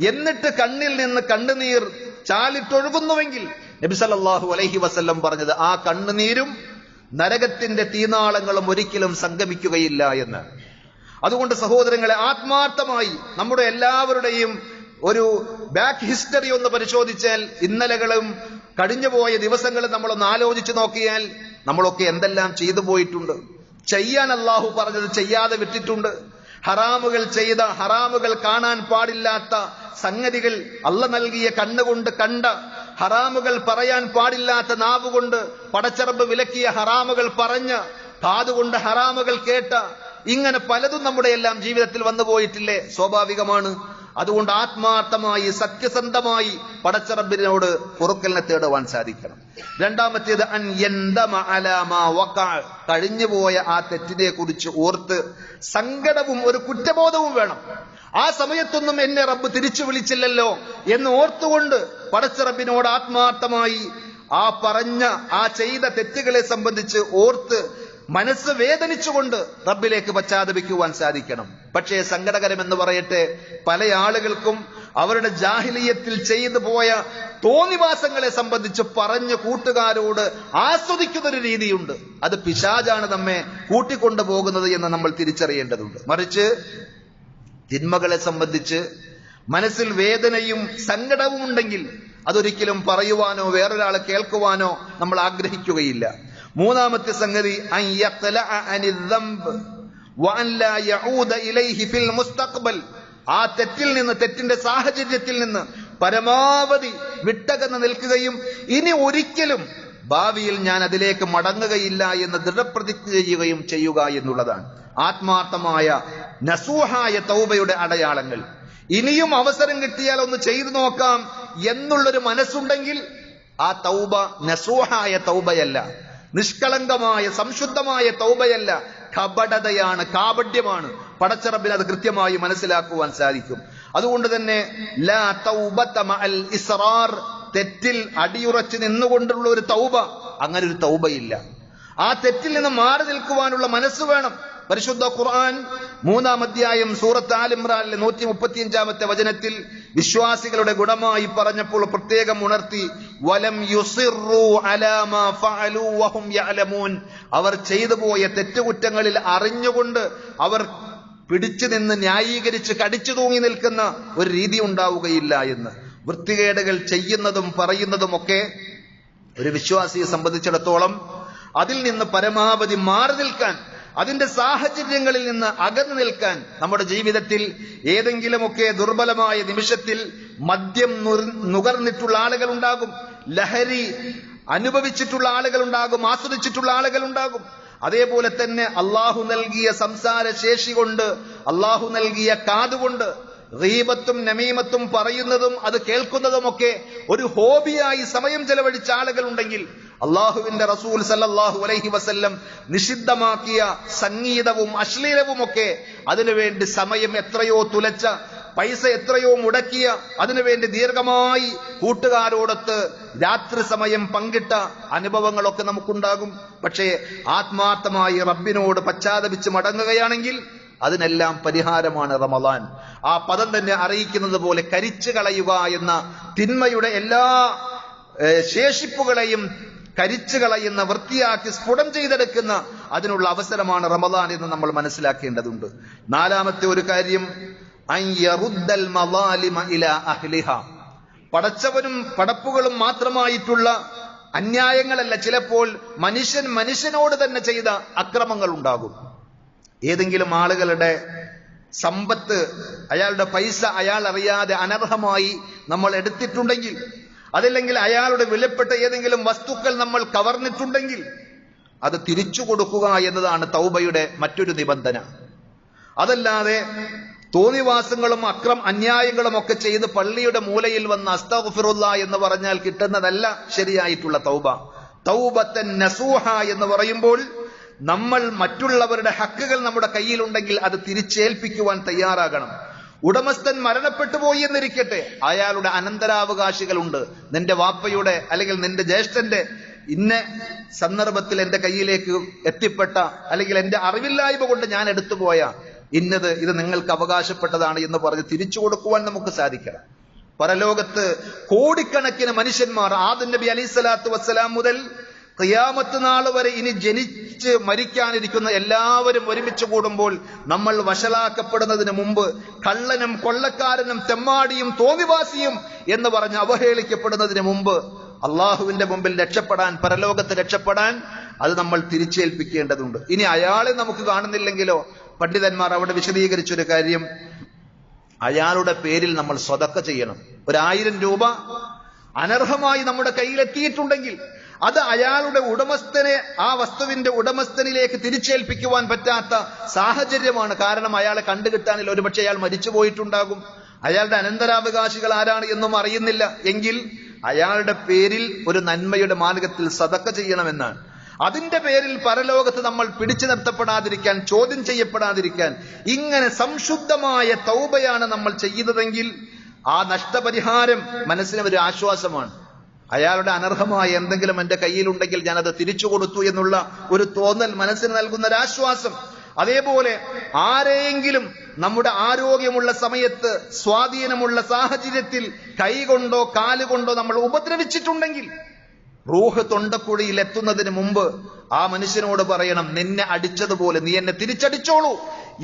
A: എന്നിട്ട് കണ്ണിൽ നിന്ന് കണ്ണുനീർ ചാലിട്ടൊഴുകുന്നുവെങ്കിൽ നബി സല്ലല്ലാഹു അലൈഹി വസല്ലം പറഞ്ഞത്, ആ കണ്ണുനീരും നരകത്തിന്റെ തീനാളങ്ങളും ഒരിക്കലും സംഗമിക്കുകയില്ല എന്ന്. അതുകൊണ്ട് സഹോദരങ്ങളെ, ആത്മാർത്ഥമായി നമ്മുടെ എല്ലാവരുടെയും ഒരു ബാക്ക് ഹിസ്റ്ററി ഒന്ന് പരിശോധിച്ചാൽ, ഇന്നലകളും കഴിഞ്ഞുപോയ ദിവസങ്ങളും നമ്മളൊന്ന് ആലോചിച്ചു നോക്കിയാൽ നമ്മളൊക്കെ എന്തെല്ലാം ചെയ്തു പോയിട്ടുണ്ട്. ചെയ്യാൻ അള്ളാഹു പറഞ്ഞത് ചെയ്യാതെ വിട്ടിട്ടുണ്ട്. ഹറാമുകൾ ചെയ്ത, ഹറാമുകൾ കാണാൻ പാടില്ലാത്ത സംഗതികൾ അള്ള നൽകിയ കണ്ണുകൊണ്ട് കണ്ട, ഹറാമുകൾ പറയാൻ പാടില്ലാത്ത നാവുകൊണ്ട് പടച്ചറബ് വിലക്കിയ ഹറാമുകൾ പറഞ്ഞ, കാതുകൊണ്ട് ഹറാമുകൾ കേട്ട, ഇങ്ങനെ പലതും നമ്മുടെ എല്ലാം ജീവിതത്തിൽ വന്നു പോയിട്ടില്ലേ? സ്വാഭാവികമാണ്. അതുകൊണ്ട് ആത്മാർത്ഥമായി സത്യസന്ധമായി പടച്ചറബിനോട് പൊറുക്കലിനെ തേടുവാൻ സാധിക്കണം. രണ്ടാമത്തേത് അൻ യന്തമ അലാ മാ വഖഅ, കഴിഞ്ഞുപോയ ആ തെറ്റിനെ കുറിച്ച് ഓർത്ത് സങ്കടവും ഒരു കുറ്റബോധവും വേണം. ആ സമയത്തൊന്നും എന്നെ റബ്ബ് തിരിച്ചു വിളിച്ചില്ലല്ലോ എന്ന് ഓർത്തുകൊണ്ട് പടച്ചറബിനോട് ആത്മാർത്ഥമായി ആ പറഞ്ഞ ആ ചെയ്ത തെറ്റുകളെ സംബന്ധിച്ച് ഓർത്ത് മനസ്സ് വേദനിച്ചുകൊണ്ട് റബ്ബിലേക്ക് പശ്ചാത്തപിക്കുവാൻ സാധിക്കണം. പക്ഷേ സങ്കടകരമെന്ന് പറയട്ടെ, പല ആളുകൾക്കും അവരുടെ ജാഹിലിയത്തിൽ ചെയ്തു പോയ തോന്നിവാസങ്ങളെ സംബന്ധിച്ച് പറഞ്ഞ് കൂട്ടുകാരോട് ആസ്വദിക്കുന്നൊരു രീതിയുണ്ട്. അത് പിശാചാണ് നമ്മെ കൂട്ടിക്കൊണ്ടു പോകുന്നത് എന്ന് നമ്മൾ തിരിച്ചറിയേണ്ടതുണ്ട്. മറിച്ച് തിന്മകളെ സംബന്ധിച്ച് മനസ്സിൽ വേദനയും സങ്കടവും ഉണ്ടെങ്കിൽ അതൊരിക്കലും പറയുവാനോ വേറൊരാളെ കേൾക്കുവാനോ നമ്മൾ ആഗ്രഹിക്കുകയില്ല. മൂന്നാമത്തെ സംഗതി അൻ യഖ്ലഅ അനിൽ ദംബ് വഅൻ ലാ യഊദ ഇലൈഹി ഫിൽ മുസ്തഖ്ബൽ, ആ തെറ്റിൽ നിന്ന്, തെറ്റിന്റെ സാഹചര്യത്തിൽ നിന്ന് പരമാവധി വിട്ടകന്ന് നിൽക്കുകയും ഇനി ഒരിക്കലും ഭാവിയിൽ ഞാൻ അതിലേക്ക് മടങ്ങുകയില്ല എന്ന് ദൃഢപ്രതിജ്ഞ ചെയ്യുകയും ചെയ്യുക എന്നുള്ളതാണ് ആത്മാർത്ഥമായ നസൂഹായ തൗബയുടെ അടയാളങ്ങൾ. ഇനിയും അവസരം കിട്ടിയാൽ ഒന്ന് ചെയ്തു നോക്കാം എന്നുള്ളൊരു മനസ്സുണ്ടെങ്കിൽ ആ തൗബ നസൂഹായ തൗബയല്ല, നിഷ്കളങ്കമായ സംശുദ്ധമായ തൗബയല്ല, കപടതയാണ്, കാപട്യമാണ്. പടച്ചറബിന് അത് കൃത്യമായി മനസ്സിലാക്കുവാൻ സാധിക്കും. അതുകൊണ്ട് തന്നെ ലാ തൗബത മഅൽ ഇസ്റാർ, തെറ്റിൽ അടിയുറച്ച് നിന്നുകൊണ്ടുള്ള ഒരു തൗബ, അങ്ങനെ ഒരു തൗബയില്ല. ആ തെറ്റിൽ നിന്ന് മാറി നിൽക്കുവാനുള്ള മനസ്സ് വേണം. പരിശുദ്ധ ഖുർആൻ 3-ാം അധ്യായം സൂറത്ത് ആൽ ഇംറാനിലെ 135-ാമത്തെ വചനത്തിൽ വിശ്വാസികളുടെ ഗുണമായി പറഞ്ഞപ്പോൾ പ്രത്യേകം ഉണർത്തി, വലം യുസിറു അലാ മാ ഫഅലു വഹും യഅലമൂൻ, അവർ ചെയ്തു പോയ തെറ്റുകുറ്റങ്ങളിൽ അറിഞ്ഞുകൊണ്ട് അവർ പിടിച്ചു നിന്ന് ന്യായീകരിച്ച് കടിച്ചു തൂങ്ങി നിൽക്കുന്ന ഒരു രീതി ഉണ്ടാവുകയില്ല എന്ന്. വൃത്തികേടുകൾ ചെയ്യുന്നതും പറയുന്നതുമൊക്കെ ഒരു വിശ്വാസിയെ സംബന്ധിച്ചിടത്തോളം അതിൽ നിന്ന് പരമാവധി മാറി നിൽക്കാൻ, അതിന്റെ സാഹചര്യങ്ങളിൽ നിന്ന് അകന്നു നിൽക്കാൻ, നമ്മുടെ ജീവിതത്തിൽ ഏതെങ്കിലുമൊക്കെ ദുർബലമായ നിമിഷത്തിൽ മദ്യം നുകർന്നിട്ടുള്ള ആളുകൾ ഉണ്ടാകും, ലഹരി അനുഭവിച്ചിട്ടുള്ള ആളുകൾ ഉണ്ടാകും, ആസ്വദിച്ചിട്ടുള്ള ആളുകൾ ഉണ്ടാകും. അതേപോലെ തന്നെ അള്ളാഹു നൽകിയ സംസാര ശേഷി കൊണ്ട്, അള്ളാഹു നൽകിയ കാതുകൊണ്ട് ഗീബത്തും നമീമത്തും പറയുന്നതും അത് കേൾക്കുന്നതുമൊക്കെ ഒരു ഹോബിയായി സമയം ചെലവഴിച്ച ആളുകൾ ഉണ്ടെങ്കിൽ അള്ളാഹുവിന്റെ റസൂൽ സല്ലല്ലാഹു അലൈഹി വസല്ലം നിഷിദ്ധമാക്കിയ സംഗീതവും അശ്ലീലവുമൊക്കെ അതിനുവേണ്ടി സമയം എത്രയോ തുലച്ച, പൈസ എത്രയോ മുടക്കിയ, അതിനുവേണ്ടി ദീർഘമായി കൂട്ടുകാരോടൊത്ത് രാത്രി സമയം പങ്കിട്ട അനുഭവങ്ങളൊക്കെ നമുക്കുണ്ടാകും. പക്ഷേ ആത്മാർത്ഥമായി റബ്ബിനോട് പശ്ചാത്തപിച്ച് മടങ്ങുകയാണെങ്കിൽ അതിനെല്ലാം പരിഹാരമാണ് റമളാൻ. ആ പദം തന്നെ അറിയിക്കുന്നത് പോലെ കരിച്ചു കളയുക എന്ന തിന്മയുടെ എല്ലാ ശേഷിപ്പുകളെയും കരിച്ചു കളയുന്ന, വൃത്തിയാക്കി സ്ഫുടം ചെയ്തെടുക്കുന്ന അതിനുള്ള അവസരമാണ് റമളാൻ എന്ന് നമ്മൾ മനസ്സിലാക്കേണ്ടതുണ്ട്. നാലാമത്തെ ഒരു കാര്യം അൻ യറുദ്ദൽ മളാലിമ ഇലാ അഹ്ലിഹ, പടച്ചവനും പടപ്പുകളും മാത്രമായിട്ടുള്ള അന്യായങ്ങളല്ല, ചിലപ്പോൾ മനുഷ്യനോട് തന്നെ ചെയ്ത അക്രമങ്ങൾ ഉണ്ടാകും. ഏതെങ്കിലും ആളുകളുടെ സമ്പത്ത്, അയാളുടെ പൈസ അയാൾ അറിയാതെ അനർഹമായി നമ്മൾ എടുത്തിട്ടുണ്ടെങ്കിൽ, അതല്ലെങ്കിൽ അയാളുടെ വിലപ്പെട്ട ഏതെങ്കിലും വസ്തുക്കൾ നമ്മൾ കവർന്നിട്ടുണ്ടെങ്കിൽ അത് തിരിച്ചു കൊടുക്കുക എന്നതാണ് തൗബയുടെ മറ്റൊരു നിബന്ധന. അതല്ലാതെ തോന്നിവാസങ്ങളും അന്യായങ്ങളും ഒക്കെ ചെയ്ത് പള്ളിയുടെ മൂലയിൽ വന്ന് അസ്തഗ്ഫിറുല്ലാ എന്ന് പറഞ്ഞാൽ കിട്ടുന്നതല്ല ശരിയായിട്ടുള്ള തൗബ. തൗബത്തൻ നസൂഹ എന്ന് പറയുമ്പോൾ നമ്മൾ മറ്റുള്ളവരുടെ ഹക്കുകൾ നമ്മുടെ കയ്യിലുണ്ടെങ്കിൽ അത് തിരിച്ചേൽപ്പിക്കുവാൻ തയ്യാറാകണം. ഉടമസ്ഥൻ മരണപ്പെട്ടു പോയി എന്നിരിക്കട്ടെ, അയാളുടെ അനന്തരാവകാശികളുണ്ട്. നിന്റെ വാപ്പയുടെ അല്ലെങ്കിൽ നിന്റെ ജ്യേഷ്ഠന്റെ ഇന്ന സന്ദർഭത്തിൽ എന്റെ കയ്യിലേക്ക് എത്തിപ്പെട്ട, അല്ലെങ്കിൽ എന്റെ അറിവില്ലായ്മ കൊണ്ട് ഞാൻ എടുത്തുപോയ ഇന്നത്, ഇത് നിങ്ങൾക്ക് അവകാശപ്പെട്ടതാണ് എന്ന് പറഞ്ഞ് തിരിച്ചു കൊടുക്കുവാൻ നമുക്ക് സാധിക്കണം. പരലോകത്ത് കോടിക്കണക്കിന് മനുഷ്യന്മാർ ആദം നബി അലൈഹിസ്സലാത്തു വസ്സലാം മുതൽ ഖിയാമത്ത് നാൾ വരെ ഇനി ജനിച്ച് മരിക്കാനിരിക്കുന്ന എല്ലാവരും ഒരുമിച്ച് കൂടുമ്പോൾ നമ്മൾ വഷളാക്കപ്പെടുന്നതിന് മുമ്പ്, കള്ളനും കൊള്ളക്കാരനും തെമ്മാടിയും തോന്നിവാസിയും എന്ന് പറഞ്ഞ് അവഹേളിക്കപ്പെടുന്നതിന് മുമ്പ് അള്ളാഹുവിന്റെ മുമ്പിൽ രക്ഷപ്പെടാൻ, പരലോകത്ത് രക്ഷപ്പെടാൻ അത് നമ്മൾ തിരിച്ചേൽപ്പിക്കേണ്ടതുണ്ട്. ഇനി അയാളെ നമുക്ക് കാണുന്നില്ലെങ്കിലോ, പണ്ഡിതന്മാർ അവിടെ വിശദീകരിച്ചൊരു കാര്യം, അയാളുടെ പേരിൽ നമ്മൾ സ്വതക്ക ചെയ്യണം. 1000 രൂപ അനർഹമായി നമ്മുടെ കയ്യിലെത്തിയിട്ടുണ്ടെങ്കിൽ അത് അയാളുടെ ഉടമസ്ഥനെ, ആ വസ്തുവിന്റെ ഉടമസ്ഥനിലേക്ക് തിരിച്ചേൽപ്പിക്കുവാൻ പറ്റാത്ത സാഹചര്യമാണ്. കാരണം അയാളെ കണ്ടുകിട്ടാനില്ല, ഒരുപക്ഷെ അയാൾ മരിച്ചു പോയിട്ടുണ്ടാകും, അയാളുടെ അനന്തരാവകാശികൾ ആരാണ് എന്നും അറിയുന്നില്ല. എങ്കിൽ അയാളുടെ പേരിൽ ഒരു നന്മയുടെ മാർഗത്തിൽ സദക്ക ചെയ്യണമെന്നാണ്. അതിന്റെ പേരിൽ പരലോകത്ത് നമ്മൾ പിടിച്ചു നിർത്തപ്പെടാതിരിക്കാൻ, ചോദ്യം ചെയ്യപ്പെടാതിരിക്കാൻ ഇങ്ങനെ സംശുദ്ധമായ തൗബയാണ് നമ്മൾ ചെയ്യുന്നതെങ്കിൽ ആ നഷ്ടപരിഹാരം മനസ്സിന് ഒരു ആശ്വാസമാണ്. അയാളുടെ അനർഹമായ എന്തെങ്കിലും എന്റെ കയ്യിലുണ്ടെങ്കിൽ ഞാനത് തിരിച്ചു കൊടുത്തു എന്നുള്ള ഒരു തോന്നൽ മനസ്സിന് നൽകുന്ന ഒരു ആശ്വാസം. അതേപോലെ ആരെയെങ്കിലും നമ്മുടെ ആരോഗ്യമുള്ള സമയത്ത്, സ്വാധീനമുള്ള സാഹചര്യത്തിൽ കൈകൊണ്ടോ കാലുകൊണ്ടോ നമ്മൾ ഉപദ്രവിച്ചിട്ടുണ്ടെങ്കിൽ റൂഹ് തൊണ്ടക്കുഴിയിൽ എത്തുന്നതിന് മുമ്പ് ആ മനുഷ്യനോട് പറയണം, നിന്നെ അടിച്ചതുപോലെ നീ എന്നെ തിരിച്ചടിച്ചോളൂ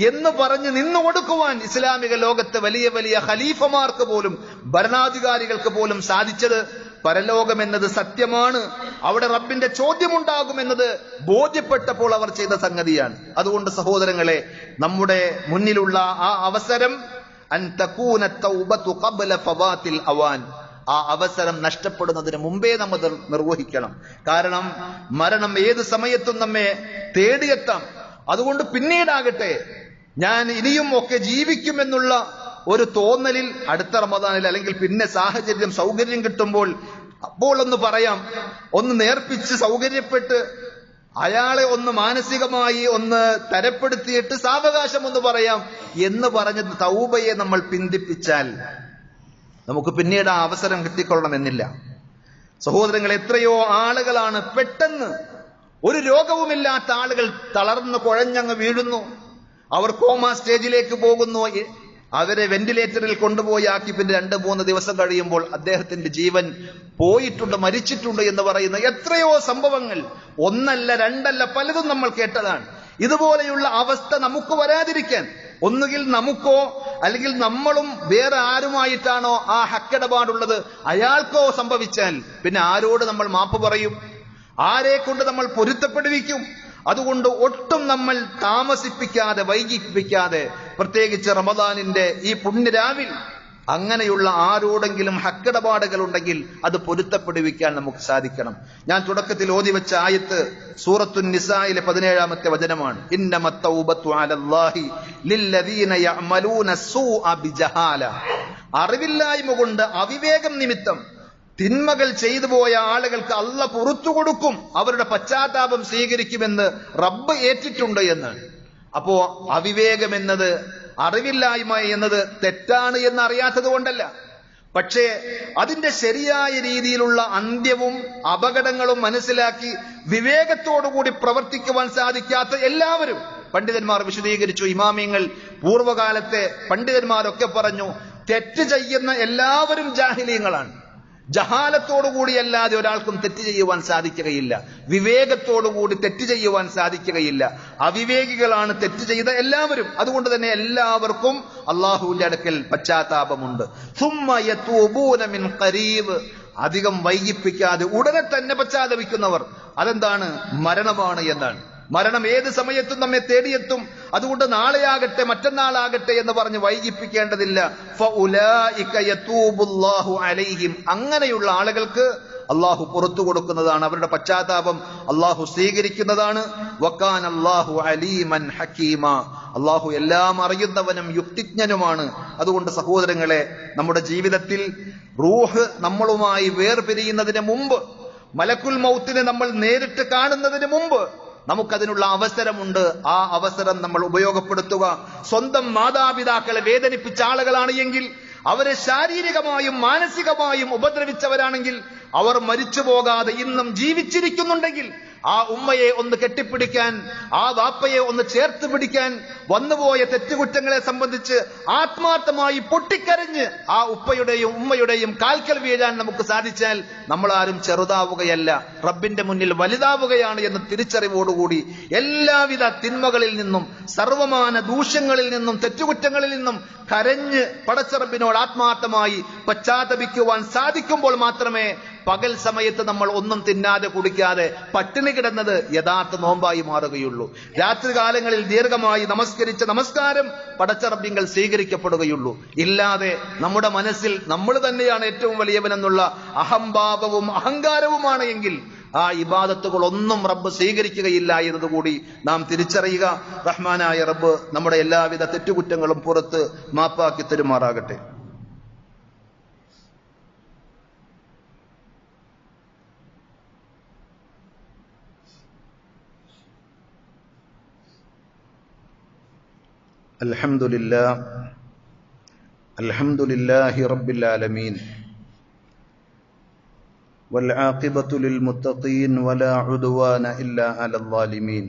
A: എന്ന് പറഞ്ഞ് നിന്നു കൊടുക്കുവാൻ ഇസ്ലാമിക ലോകത്ത് വലിയ വലിയ ഖലീഫമാർക്ക് പോലും, ഭരണാധികാരികൾക്ക് പോലും സാധിച്ചത് പരലോകം എന്നത് സത്യമാണ്, അവിടെ റബ്ബിന്റെ ചോദ്യമുണ്ടാകുമെന്നത് ബോധ്യപ്പെട്ടപ്പോൾ അവർ ചെയ്ത സംഗതിയാണ്. അതുകൊണ്ട് സഹോദരങ്ങളെ, നമ്മുടെ മുന്നിലുള്ള ആ അവസരം അൻ തകൂന തൗബതു ഖബ്ല ഫവാതിൽ അവാൻ, ആ അവസരം നഷ്ടപ്പെടുന്നതിന് മുമ്പേ നമ്മൾ നിർവഹിക്കണം. കാരണം മരണം ഏത് സമയത്തും നമ്മെ തേടിയെത്താം. അതുകൊണ്ട് പിന്നീടാകട്ടെ, ഞാൻ ഇനിയും ഒക്കെ ജീവിക്കുമെന്നുള്ള ഒരു തോന്നലിൽ അടുത്ത റമദാനിൽ അല്ലെങ്കിൽ പിന്നെ സാഹചര്യം സൗകര്യം കിട്ടുമ്പോൾ അപ്പോൾ ഒന്ന് പറയാം, ഒന്ന് നേർപ്പിച്ച് സൗകര്യപ്പെട്ട് അയാളെ ഒന്ന് മാനസികമായി ഒന്ന് തരപ്പെടുത്തിയിട്ട് സാവകാശം ഒന്ന് പറയാം എന്ന് പറഞ്ഞ് തൗബയെ നമ്മൾ പിന്തിപ്പിച്ചാൽ നമുക്ക് പിന്നീട് ആ അവസരം കിട്ടിക്കൊള്ളണമെന്നില്ല. സഹോദരങ്ങൾ, എത്രയോ ആളുകളാണ് പെട്ടെന്ന് ഒരു രോഗവുമില്ലാത്ത ആളുകൾ തളർന്ന് കുഴഞ്ഞങ്ങ് വീഴുന്നു, അവർ കോമ സ്റ്റേജിലേക്ക് പോകുന്നു, അവരെ വെന്റിലേറ്ററിൽ കൊണ്ടുപോയി ആക്കി പിന്നെ 2-3 ദിവസം കഴിയുമ്പോൾ അദ്ദേഹത്തിന്റെ ജീവൻ പോയിട്ടുണ്ട്, മരിച്ചിട്ടുണ്ട് എന്ന് പറയുന്ന എത്രയോ സംഭവങ്ങൾ, ഒന്നല്ല രണ്ടല്ല പലതും നമ്മൾ കേട്ടതാണ്. ഇതുപോലെയുള്ള അവസ്ഥ നമുക്ക് വരാതിരിക്കാൻ ഒന്നുകിൽ നമുക്കോ അല്ലെങ്കിൽ നമ്മളും വേറെ ആരുമായിട്ടാണോ ആ ഹക്കിടപാടുള്ളത് അയാൾക്കോ സംഭവിച്ചാൽ പിന്നെ ആരോട് നമ്മൾ മാപ്പ് പറയും, ആരെ കൊണ്ട് നമ്മൾ പൊരുത്തപ്പെടുവിക്കും? അതുകൊണ്ട് ഒട്ടും നമ്മൾ താമസിപ്പിക്കാതെ, വൈകിപ്പിക്കാതെ, പ്രത്യേകിച്ച് റമദാനിന്റെ ഈ പുണ്യരാവിൽ അങ്ങനെയുള്ള ആരോടെങ്കിലും ഹക്കിടപാടുകൾ ഉണ്ടെങ്കിൽ അത് പൊരുത്തപ്പെടുവിക്കാൻ നമുക്ക് സാധിക്കണം. ഞാൻ തുടക്കത്തിൽ ഓതി വെച്ച ആയത്ത് സൂറത്തുൻ നിസായിലെ 17-ാമത്തെ വചനമാണ്. ഇന്നമത് തൗബത്തു അലല്ലാഹി ലില്ലദീന യഅമലൂന സൂഅ ബിജഹാല. അറിവില്ലായ്മ കൊണ്ട്, അവിവേകം നിമിത്തം തിന്മകൾ ചെയ്തു പോയ ആളുകൾക്ക് അള്ള പുറത്തു കൊടുക്കും, അവരുടെ പശ്ചാത്താപം സ്വീകരിക്കുമെന്ന് റബ്ബ് ഏറ്റിട്ടുണ്ട് എന്ന്. അപ്പോ അവിവേകം എന്നത്, അറിവില്ലായ്മ എന്നത് തെറ്റാണ് എന്ന് അറിയാത്തത് കൊണ്ടല്ല, പക്ഷേ അതിന്റെ ശരിയായ രീതിയിലുള്ള അന്ത്യവും അപകടങ്ങളും മനസ്സിലാക്കി വിവേകത്തോടുകൂടി പ്രവർത്തിക്കുവാൻ സാധിക്കാത്ത എല്ലാവരും, പണ്ഡിതന്മാർ വിശദീകരിച്ചു, ഇമാമിയങ്ങൾ, പൂർവ്വകാലത്തെ പണ്ഡിതന്മാരൊക്കെ പറഞ്ഞു, തെറ്റ് ചെയ്യുന്ന എല്ലാവരും ജാഹിലീങ്ങളാണ്. ജഹാലത്തോടുകൂടിയല്ലാതെ ഒരാൾക്കും തെറ്റ് ചെയ്യുവാൻ സാധിക്കുകയില്ല, വിവേകത്തോടുകൂടി തെറ്റ് ചെയ്യുവാൻ സാധിക്കുകയില്ല. അവിവേകികളാണ് തെറ്റ് ചെയ്ത എല്ലാവരും. അതുകൊണ്ട് തന്നെ എല്ലാവർക്കും അള്ളാഹുവിന്റെ അടുക്കൽ പശ്ചാത്താപമുണ്ട്. സുമ്മ യതൂബൂന മിൻ ഖരീബ്, അധികം വൈകിപ്പിക്കാതെ ഉടനെ തന്നെ പശ്ചാത്തപിക്കുന്നവർ. അതെന്താണ്? മരണമാണ് എന്നാണ്. മരണം ഏത് സമയത്തും നമ്മെ തേടിയെത്തും. അതുകൊണ്ട് നാളെയാകട്ടെ മറ്റന്നാളാകട്ടെ എന്ന് പറഞ്ഞ് വൈകിപ്പിക്കേണ്ടതില്ല. ഫഉലൈക യതൂബുല്ലാഹു അലൈഹിം, അങ്ങനെയുള്ള ആളുകൾക്ക് അള്ളാഹു പുറത്തു കൊടുക്കുന്നതാണ്, അവരുടെ പശ്ചാത്താപം അള്ളാഹു സ്വീകരിക്കുന്നതാണ്. വകാനല്ലാഹു അലീമൻ ഹകീമ, അള്ളാഹു എല്ലാം അറിയുന്നവനും യുക്തിജ്ഞനുമാണ്. അതുകൊണ്ട് സഹോദരങ്ങളെ, നമ്മുടെ ജീവിതത്തിൽ റൂഹ് നമ്മളുമായി വേർപിരിയുന്നതിന് മുമ്പ്, മലക്കുൽ മൗത്തിനെ നമ്മൾ നേരിട്ട് കാണുന്നതിന് മുമ്പ് നമുക്കതിനുള്ള അവസരമുണ്ട്. ആ അവസരം നമ്മൾ ഉപയോഗപ്പെടുത്തുക. സ്വന്തം മാതാപിതാക്കളെ വേദനിപ്പിച്ച ആളുകളാണ് എങ്കിൽ, അവരെ ശാരീരികമായും മാനസികമായും ഉപദ്രവിച്ചവരാണെങ്കിൽ, അവർ മരിച്ചു പോകാതെ ഇന്നും ജീവിച്ചിരിക്കുന്നുണ്ടെങ്കിൽ ആ ഉമ്മയെ ഒന്ന് കെട്ടിപ്പിടിക്കാൻ, ആ വാപ്പയെ ഒന്ന് ചേർത്ത് പിടിക്കാൻ, വന്നുപോയ തെറ്റുകുറ്റങ്ങളെ സംബന്ധിച്ച് ആത്മാർത്ഥമായി പൊട്ടിക്കരഞ്ഞ് ആ ഉപ്പയുടെയും ഉമ്മയുടെയും കാൽക്കൽ വീഴാൻ നമുക്ക് സാധിച്ചാൽ നമ്മളാരും ചെറുതാവുകയല്ല, റബ്ബിന്റെ മുന്നിൽ വലുതാവുകയാണ് എന്ന തിരിച്ചറിവോടുകൂടി എല്ലാവിധ തിന്മകളിൽ നിന്നും, സർവമാന ദൂഷ്യങ്ങളിൽ നിന്നും, തെറ്റുകുറ്റങ്ങളിൽ നിന്നും കരഞ്ഞ് പടച്ച റബ്ബിനോട് ആത്മാർത്ഥമായി പശ്ചാത്തപിക്കുവാൻ സാധിക്കുമ്പോൾ മാത്രമേ പകൽ സമയത്ത് നമ്മൾ ഒന്നും തിന്നാതെ കുടിക്കാതെ പട്ടിണി കിടന്നത് യഥാർത്ഥ നോമ്പായി മാറുകയുള്ളൂ. രാത്രി കാലങ്ങളിൽ ദീർഘമായി നമസ്കരിച്ച നമസ്കാരം പടച്ചറബിങ്കൽ സ്വീകരിക്കപ്പെടുകയുള്ളൂ. ഇല്ലാതെ നമ്മുടെ മനസ്സിൽ നമ്മൾ തന്നെയാണ് ഏറ്റവും വലിയവനെന്നുള്ള അഹംഭാവവും അഹങ്കാരവുമാണ് എങ്കിൽ ആ ഇബാദത്തുകളൊന്നും റബ്ബ് സ്വീകരിക്കുകയില്ല എന്നതുകൂടി നാം തിരിച്ചറിയുക. റഹ്മാനായ റബ്ബ് നമ്മുടെ എല്ലാവിധ തെറ്റുകുറ്റങ്ങളും പുറത്ത് മാപ്പാക്കി തരുമാറാകട്ടെ. അൽഹംദുലില്ലാഹി റബ്ബിൽ ആലമീൻ والعاقبة للمتقين ولا عدوان إلا على الظالمين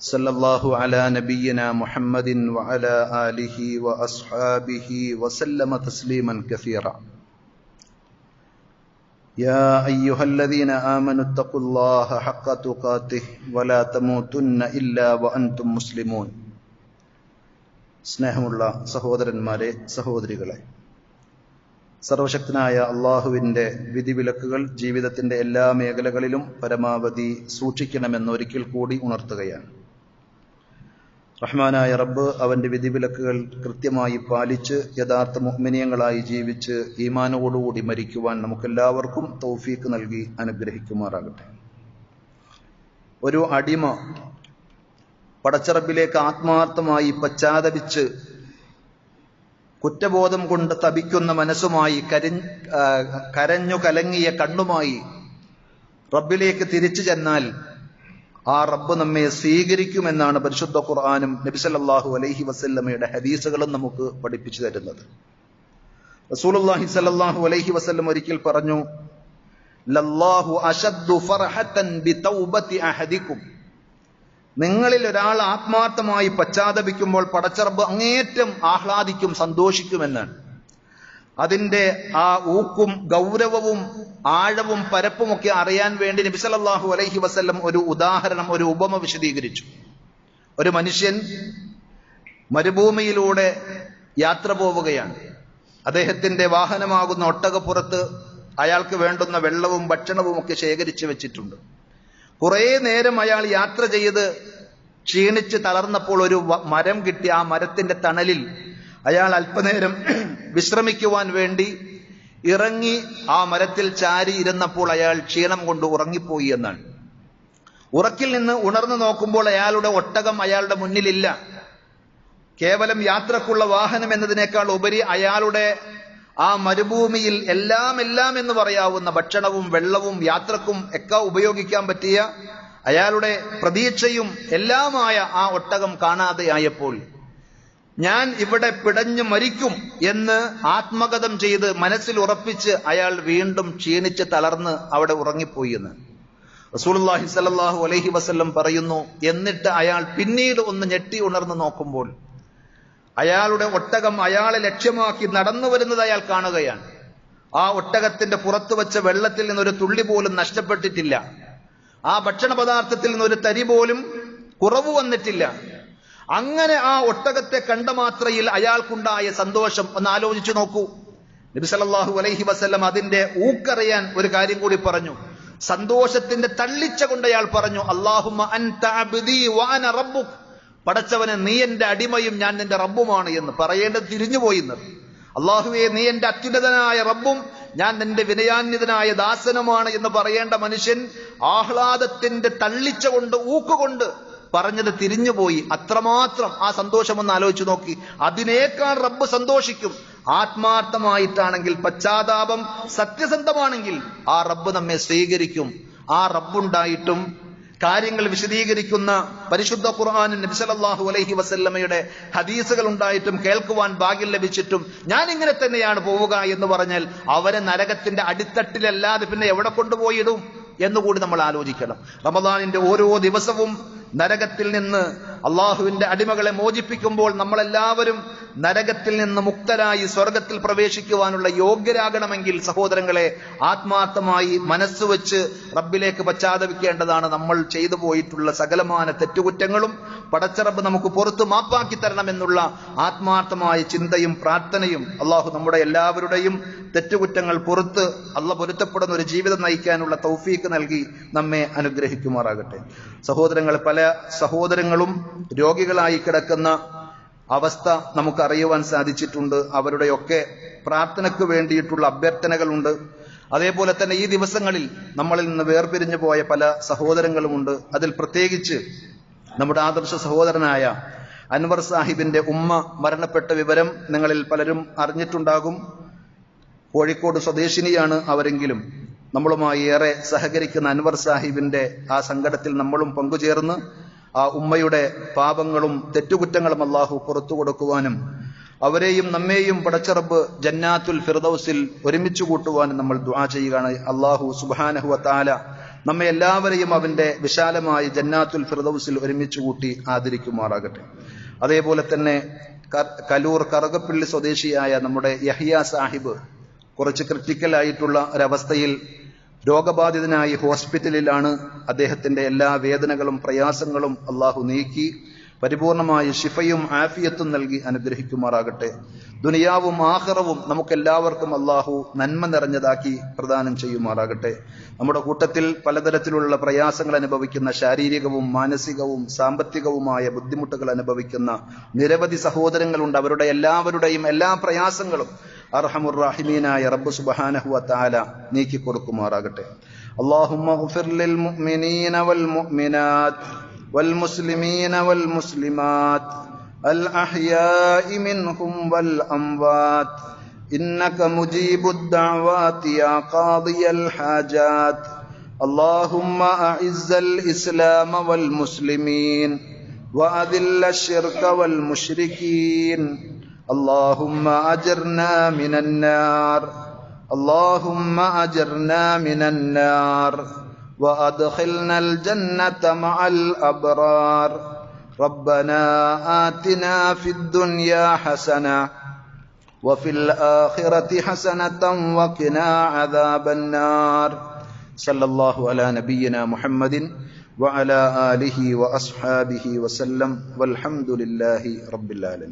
A: صلى الله على نبينا محمد وعلى آله وأصحابه وسلم تسليما كثيرا يا أيها الذين آمنوا اتقوا الله حق تقاته ولا تموتن إلا وأنتم مسلمون. സ്നേഹമുള്ള സഹോദരന്മാരെ, സഹോദരികളെ, സർവശക്തനായ അള്ളാഹുവിന്റെ വിധിവിലക്കുകൾ ജീവിതത്തിന്റെ എല്ലാ മേഖലകളിലും പരമാവധി സൂക്ഷിക്കണമെന്ന് ഒരിക്കൽ കൂടി ഉണർത്തുകയാണ്. റഹ്മാനായ റബ്ബ് അവന്റെ വിധിവിലക്കുകൾ കൃത്യമായി പാലിച്ച് യഥാർത്ഥ മുഅ്മിനീങ്ങളായി ജീവിച്ച് ഈമാനോടുകൂടി മരിക്കുവാൻ നമുക്കെല്ലാവർക്കും തൗഫീക്ക് നൽകി അനുഗ്രഹിക്കുമാറാകട്ടെ. ഒരു അടിമ പടച്ചറബിലേക്ക് ആത്മാർത്ഥമായി പശ്ചാത്തപിച്ച് കുറ്റബോധം കൊണ്ട് തപിക്കുന്ന മനസ്സുമായി കരഞ്ഞു കലങ്ങിയ കണ്ണുമായി റബ്ബിലേക്ക് തിരിച്ചു ചെന്നാൽ ആ റബ്ബ് നമ്മെ സ്വീകരിക്കുമെന്നാണ് പരിശുദ്ധ ഖുർആനും നബി സല്ലല്ലാഹു അലൈഹി വസല്ലമയുടെ ഹദീസുകളും നമുക്ക് പഠിപ്പിച്ചു തരുന്നത്. റസൂലുള്ളാഹി സല്ലല്ലാഹു അലൈഹി വസല്ലം ഒരിക്കൽ പറഞ്ഞു, ലല്ലാഹു അശദ്ദു ഫർഹതൻ ബിതൗബതി അഹദികും. നിങ്ങളിൽ ഒരാൾ ആത്മാർത്ഥമായി പശ്ചാത്തപിക്കുമ്പോൾ പടച്ചറബ് അങ്ങേറ്റം ആഹ്ലാദിക്കും, സന്തോഷിക്കുമെന്നാണ്. അതിന്റെ ആ ഊക്കും ഗൗരവവും ആഴവും പരപ്പുമൊക്കെ അറിയാൻ വേണ്ടി നബി സല്ലല്ലാഹു അലൈഹി വസല്ലം ഒരു ഉദാഹരണം, ഒരു ഉപമ വിശദീകരിച്ചു. ഒരു മനുഷ്യൻ മരുഭൂമിയിലൂടെ യാത്ര പോവുകയാണ്. അദ്ദേഹത്തിന്റെ വാഹനമാകുന്ന ഒട്ടകപ്പുറത്ത് അയാൾക്ക് വേണ്ടുന്ന വെള്ളവും ഭക്ഷണവും ഒക്കെ ശേഖരിച്ചു വെച്ചിട്ടുണ്ട്. കുറെ നേരം അയാൾ യാത്ര ചെയ്ത് ക്ഷീണിച്ച് തളർന്നപ്പോൾ ഒരു മരം കിട്ടി. ആ മരത്തിന്റെ തണലിൽ അയാൾ അല്പനേരം വിശ്രമിക്കുവാൻ വേണ്ടി ഇറങ്ങി ആ മരത്തിൽ ചാരി ഇരുന്നപ്പോൾ അയാൾ ക്ഷീണം കൊണ്ട് ഉറങ്ങിപ്പോയി എന്നാണ്. ഉറക്കിൽ നിന്ന് ഉണർന്നു നോക്കുമ്പോൾ അയാളുടെ ഒട്ടകം അയാളുടെ മുന്നിലില്ല. കേവലം യാത്രക്കുള്ള വാഹനം എന്നതിനേക്കാൾ ഉപരി അയാളുടെ ആ മരുഭൂമിയിൽ എല്ലാം എന്ന് പറയാവുന്ന ഭക്ഷണവും വെള്ളവും യാത്രക്കും ഒക്കെ ഉപയോഗിക്കാൻ പറ്റിയ അയാളുടെ പ്രതീക്ഷയും എല്ലാമായ ആ ഒട്ടകം കാണാതെയായപ്പോൾ ഞാൻ ഇവിടെ പിടഞ്ഞു മരിക്കും എന്ന് ആത്മഗതം ചെയ്ത് മനസ്സിൽ ഉറപ്പിച്ച് അയാൾ വീണ്ടും ക്ഷീണിച്ച് തളർന്ന് അവിടെ ഉറങ്ങിപ്പോയി എന്ന് റസൂലുള്ളാഹി സ്വല്ലല്ലാഹു അലൈഹി വസല്ലം പറയുന്നു. എന്നിട്ട് അയാൾ പിന്നീട് ഒന്ന് ഞെട്ടി ഉണർന്നു നോക്കുമ്പോൾ അയാളുടെ ഒട്ടകം അയാളെ ലക്ഷ്യമാക്കി നടന്നു വരുന്നത് അയാൾ കാണുകയാണ്. ആ ഒട്ടകത്തിന്റെ പുറത്തു വെച്ച വെള്ളത്തിൽ നിന്നൊരു തുള്ളി പോലും നഷ്ടപ്പെട്ടിട്ടില്ല. ആ ഭക്ഷണ പദാർത്ഥത്തിൽ നിന്നൊരു തരി പോലും കുറവ് വന്നിട്ടില്ല. അങ്ങനെ ആ ഒട്ടകത്തെ കണ്ട മാത്രയിൽ അയാൾക്കുണ്ടായ സന്തോഷം ഒന്ന് ആലോചിച്ചു നോക്കൂ. നബി സല്ലല്ലാഹു അലൈഹി വസല്ലം അതിന്റെ ഊക്കറിയാൻ ഒരു കാര്യം കൂടി പറഞ്ഞു. സന്തോഷത്തിന്റെ തള്ളിച്ച കൊണ്ട് അയാൾ പറഞ്ഞു, അല്ലാഹുമ്മ അൻത അബ്ദി വഅന റബ്ബുക്. പടച്ചവനെ, നീ എന്റെ അടിമയും ഞാൻ നിന്റെ റബ്ബുമാണ് എന്ന് പറയേണ്ടത് തിരിഞ്ഞുപോയി. അള്ളാഹുവെ, നീ എന്റെ അത്യുന്നതനായ റബ്ബും ഞാൻ നിന്റെ വിനയാന്വിതനായ ദാസനുമാണ് എന്ന് പറയേണ്ട മനുഷ്യൻ ആഹ്ലാദത്തിന്റെ തള്ളിച്ച കൊണ്ട് ഊക്കുകൊണ്ട് പറഞ്ഞത് തിരിഞ്ഞുപോയി. അത്രമാത്രം ആ സന്തോഷം ഒന്ന് ആലോചിച്ചു നോക്കി. അതിനേക്കാൾ റബ്ബ് സന്തോഷിക്കും. ആത്മാർത്ഥമായിട്ടാണെങ്കിൽ, പശ്ചാത്താപം സത്യസന്ധമാണെങ്കിൽ ആ റബ്ബ് നമ്മെ സ്വീകരിക്കും. ആ റബ്ബുണ്ടായിട്ടും കാര്യങ്ങൾ വിശദീകരിക്കുന്ന പരിശുദ്ധ ഖുർആനും നബി സല്ലല്ലാഹു അലൈഹി വസല്ലമയുടെ ഹദീസുകൾ ഉണ്ടായിട്ടും കേൾക്കുവാൻ ഭാഗ്യം ലഭിച്ചിട്ടും ഞാൻ ഇങ്ങനെ തന്നെയാണ് പോവുക എന്ന് പറഞ്ഞാൽ അവരെ നരകത്തിന്റെ അടിത്തട്ടിലല്ലാതെ പിന്നെ എവിടെ കൊണ്ടുപോയിടും എന്നുകൂടി നമ്മൾ ആലോചിക്കണം. റമദാനിന്റെ ഓരോ ദിവസവും നരകത്തിൽ നിന്ന് അള്ളാഹുവിന്റെ അടിമകളെ മോചിപ്പിക്കുമ്പോൾ നമ്മളെല്ലാവരും നരകത്തിൽ നിന്ന് മുക്തരായി സ്വർഗത്തിൽ പ്രവേശിക്കുവാനുള്ള യോഗ്യരാകണമെങ്കിൽ സഹോദരങ്ങളെ, ആത്മാർത്ഥമായി മനസ്സുവെച്ച് റബ്ബിലേക്ക് പശ്ചാത്തപിക്കേണ്ടതാണ്. നമ്മൾ ചെയ്തു പോയിട്ടുള്ള സകലമാന തെറ്റുകുറ്റങ്ങളും പടച്ചറബ് നമുക്ക് പുറത്ത് മാപ്പാക്കി തരണമെന്നുള്ള ആത്മാർത്ഥമായ ചിന്തയും പ്രാർത്ഥനയും അള്ളാഹു നമ്മുടെ എല്ലാവരുടെയും തെറ്റുകുറ്റങ്ങൾ പുറത്ത് പൊരുത്തപ്പെടുന്ന ഒരു ജീവിതം നയിക്കാനുള്ള തൗഫീക്ക് നൽകി നമ്മെ അനുഗ്രഹിക്കുമാറാകട്ടെ. സഹോദരങ്ങൾ, പല സഹോദരങ്ങളും രോഗികളായി കിടക്കുന്ന അവസ്ഥ നമുക്കറിയുവാൻ സാധിച്ചിട്ടുണ്ട്. അവരുടെയൊക്കെ പ്രാർത്ഥനയ്ക്ക് വേണ്ടിയിട്ടുള്ള അഭ്യർത്ഥനകളുണ്ട്. അതേപോലെ തന്നെ ഈ ദിവസങ്ങളിൽ നമ്മളിൽ നിന്ന് വേർപിരിഞ്ഞു പോയ പല സഹോദരങ്ങളുമുണ്ട്. അതിൽ പ്രത്യേകിച്ച് നമ്മുടെ ആദർശ സഹോദരനായ അൻവർ സാഹിബിന്റെ ഉമ്മ മരണപ്പെട്ട വിവരം നിങ്ങളിൽ പലരും അറിഞ്ഞിട്ടുണ്ടാകും. കോഴിക്കോട് സ്വദേശിനിയാണ് അവരെങ്കിലും നമ്മളുമായി ഏറെ സഹകരിക്കുന്ന അൻവർ സാഹിബിന്റെ ആ സങ്കടത്തിൽ നമ്മളും പങ്കുചേർന്ന് ആ ഉമ്മയുടെ പാപങ്ങളും തെറ്റുകുറ്റങ്ങളും അള്ളാഹു പുറത്തു കൊടുക്കുവാനും അവരെയും നമ്മെയും പടച്ചറബ് ജന്നാത്തുൽ ഫിർദൗസിൽ ഒരുമിച്ച് കൂട്ടുവാനും നമ്മൾ ദുആ ചെയ്യുകയാണ്. അള്ളാഹു സുബ്ഹാനഹു വ തആല നമ്മെ എല്ലാവരെയും അവന്റെ വിശാലമായ ജന്നാത്തുൽ ഫിർദൗസിൽ ഒരുമിച്ച് കൂട്ടി ആദരിക്കുമാറാകട്ടെ. അതേപോലെ തന്നെ കലൂർ കറുകപ്പള്ളി സ്വദേശിയായ നമ്മുടെ യഹ്യ സാഹിബ് കുറച്ച് ക്രിട്ടിക്കൽ ആയിട്ടുള്ള ഒരവസ്ഥയിൽ രോഗബാധിതനായി ഹോസ്പിറ്റലിലാണ്. അദ്ദേഹത്തിന്റെ എല്ലാ വേദനകളും പ്രയാസങ്ങളും അള്ളാഹു നീക്കി പരിപൂർണമായ ശിഫയും ആഫിയത്തും നൽകി അനുഗ്രഹിക്കുമാറാകട്ടെ. ദുനിയാവും ആഖിറവും നമുക്കെല്ലാവർക്കും അള്ളാഹു നന്മ നിറഞ്ഞതാക്കി പ്രദാനം ചെയ്യുമാറാകട്ടെ. നമ്മുടെ കൂട്ടത്തിൽ പലതരത്തിലുള്ള പ്രയാസങ്ങൾ അനുഭവിക്കുന്ന, ശാരീരികവും മാനസികവും സാമ്പത്തികവുമായ ബുദ്ധിമുട്ടുകൾ അനുഭവിക്കുന്ന നിരവധി സഹോദരങ്ങളുണ്ട്. അവരുടെ എല്ലാവരുടെയും എല്ലാ പ്രയാസങ്ങളും അർഹമുർ റഹീമീനായ റബ്ബ് സുബ്ഹാനഹു വ തആല നീക്കി കൊടുക്കുമാറാകട്ടെ. അല്ലാഹുമ്മഗ്ഫിർ ലിൽ മുഅ്മിനീന വൽ മുഅ്മിനാത്ത് വൽ മുസ്ലിമീന വൽ മുസ്ലിമാത്ത് അൽ അഹ്യാഇ മിൻഹും വൽ അംവാത്ത് ഇന്നക മുജീബുദ് ദഅവാതി യാ ഖാദിയൽ ഹാജാത്ത്. അല്ലാഹുമ്മ അഇസ്സൽ ഇസ്ലാമ വൽ മുസ്ലിമീൻ വഅദില്ലശ് ശിർക വൽ മുശ്രികീൻ. اللهم أجرنا من النار اللهم أجرنا من النار وأدخلنا الجنة مع الأبرار. ربنا آتنا في الدنيا حسنة وفي الآخرة حسنة وقنا عذاب النار. صلى الله على نبينا محمد وعلى آله وأصحابه وسلم والحمد لله رب العالمين.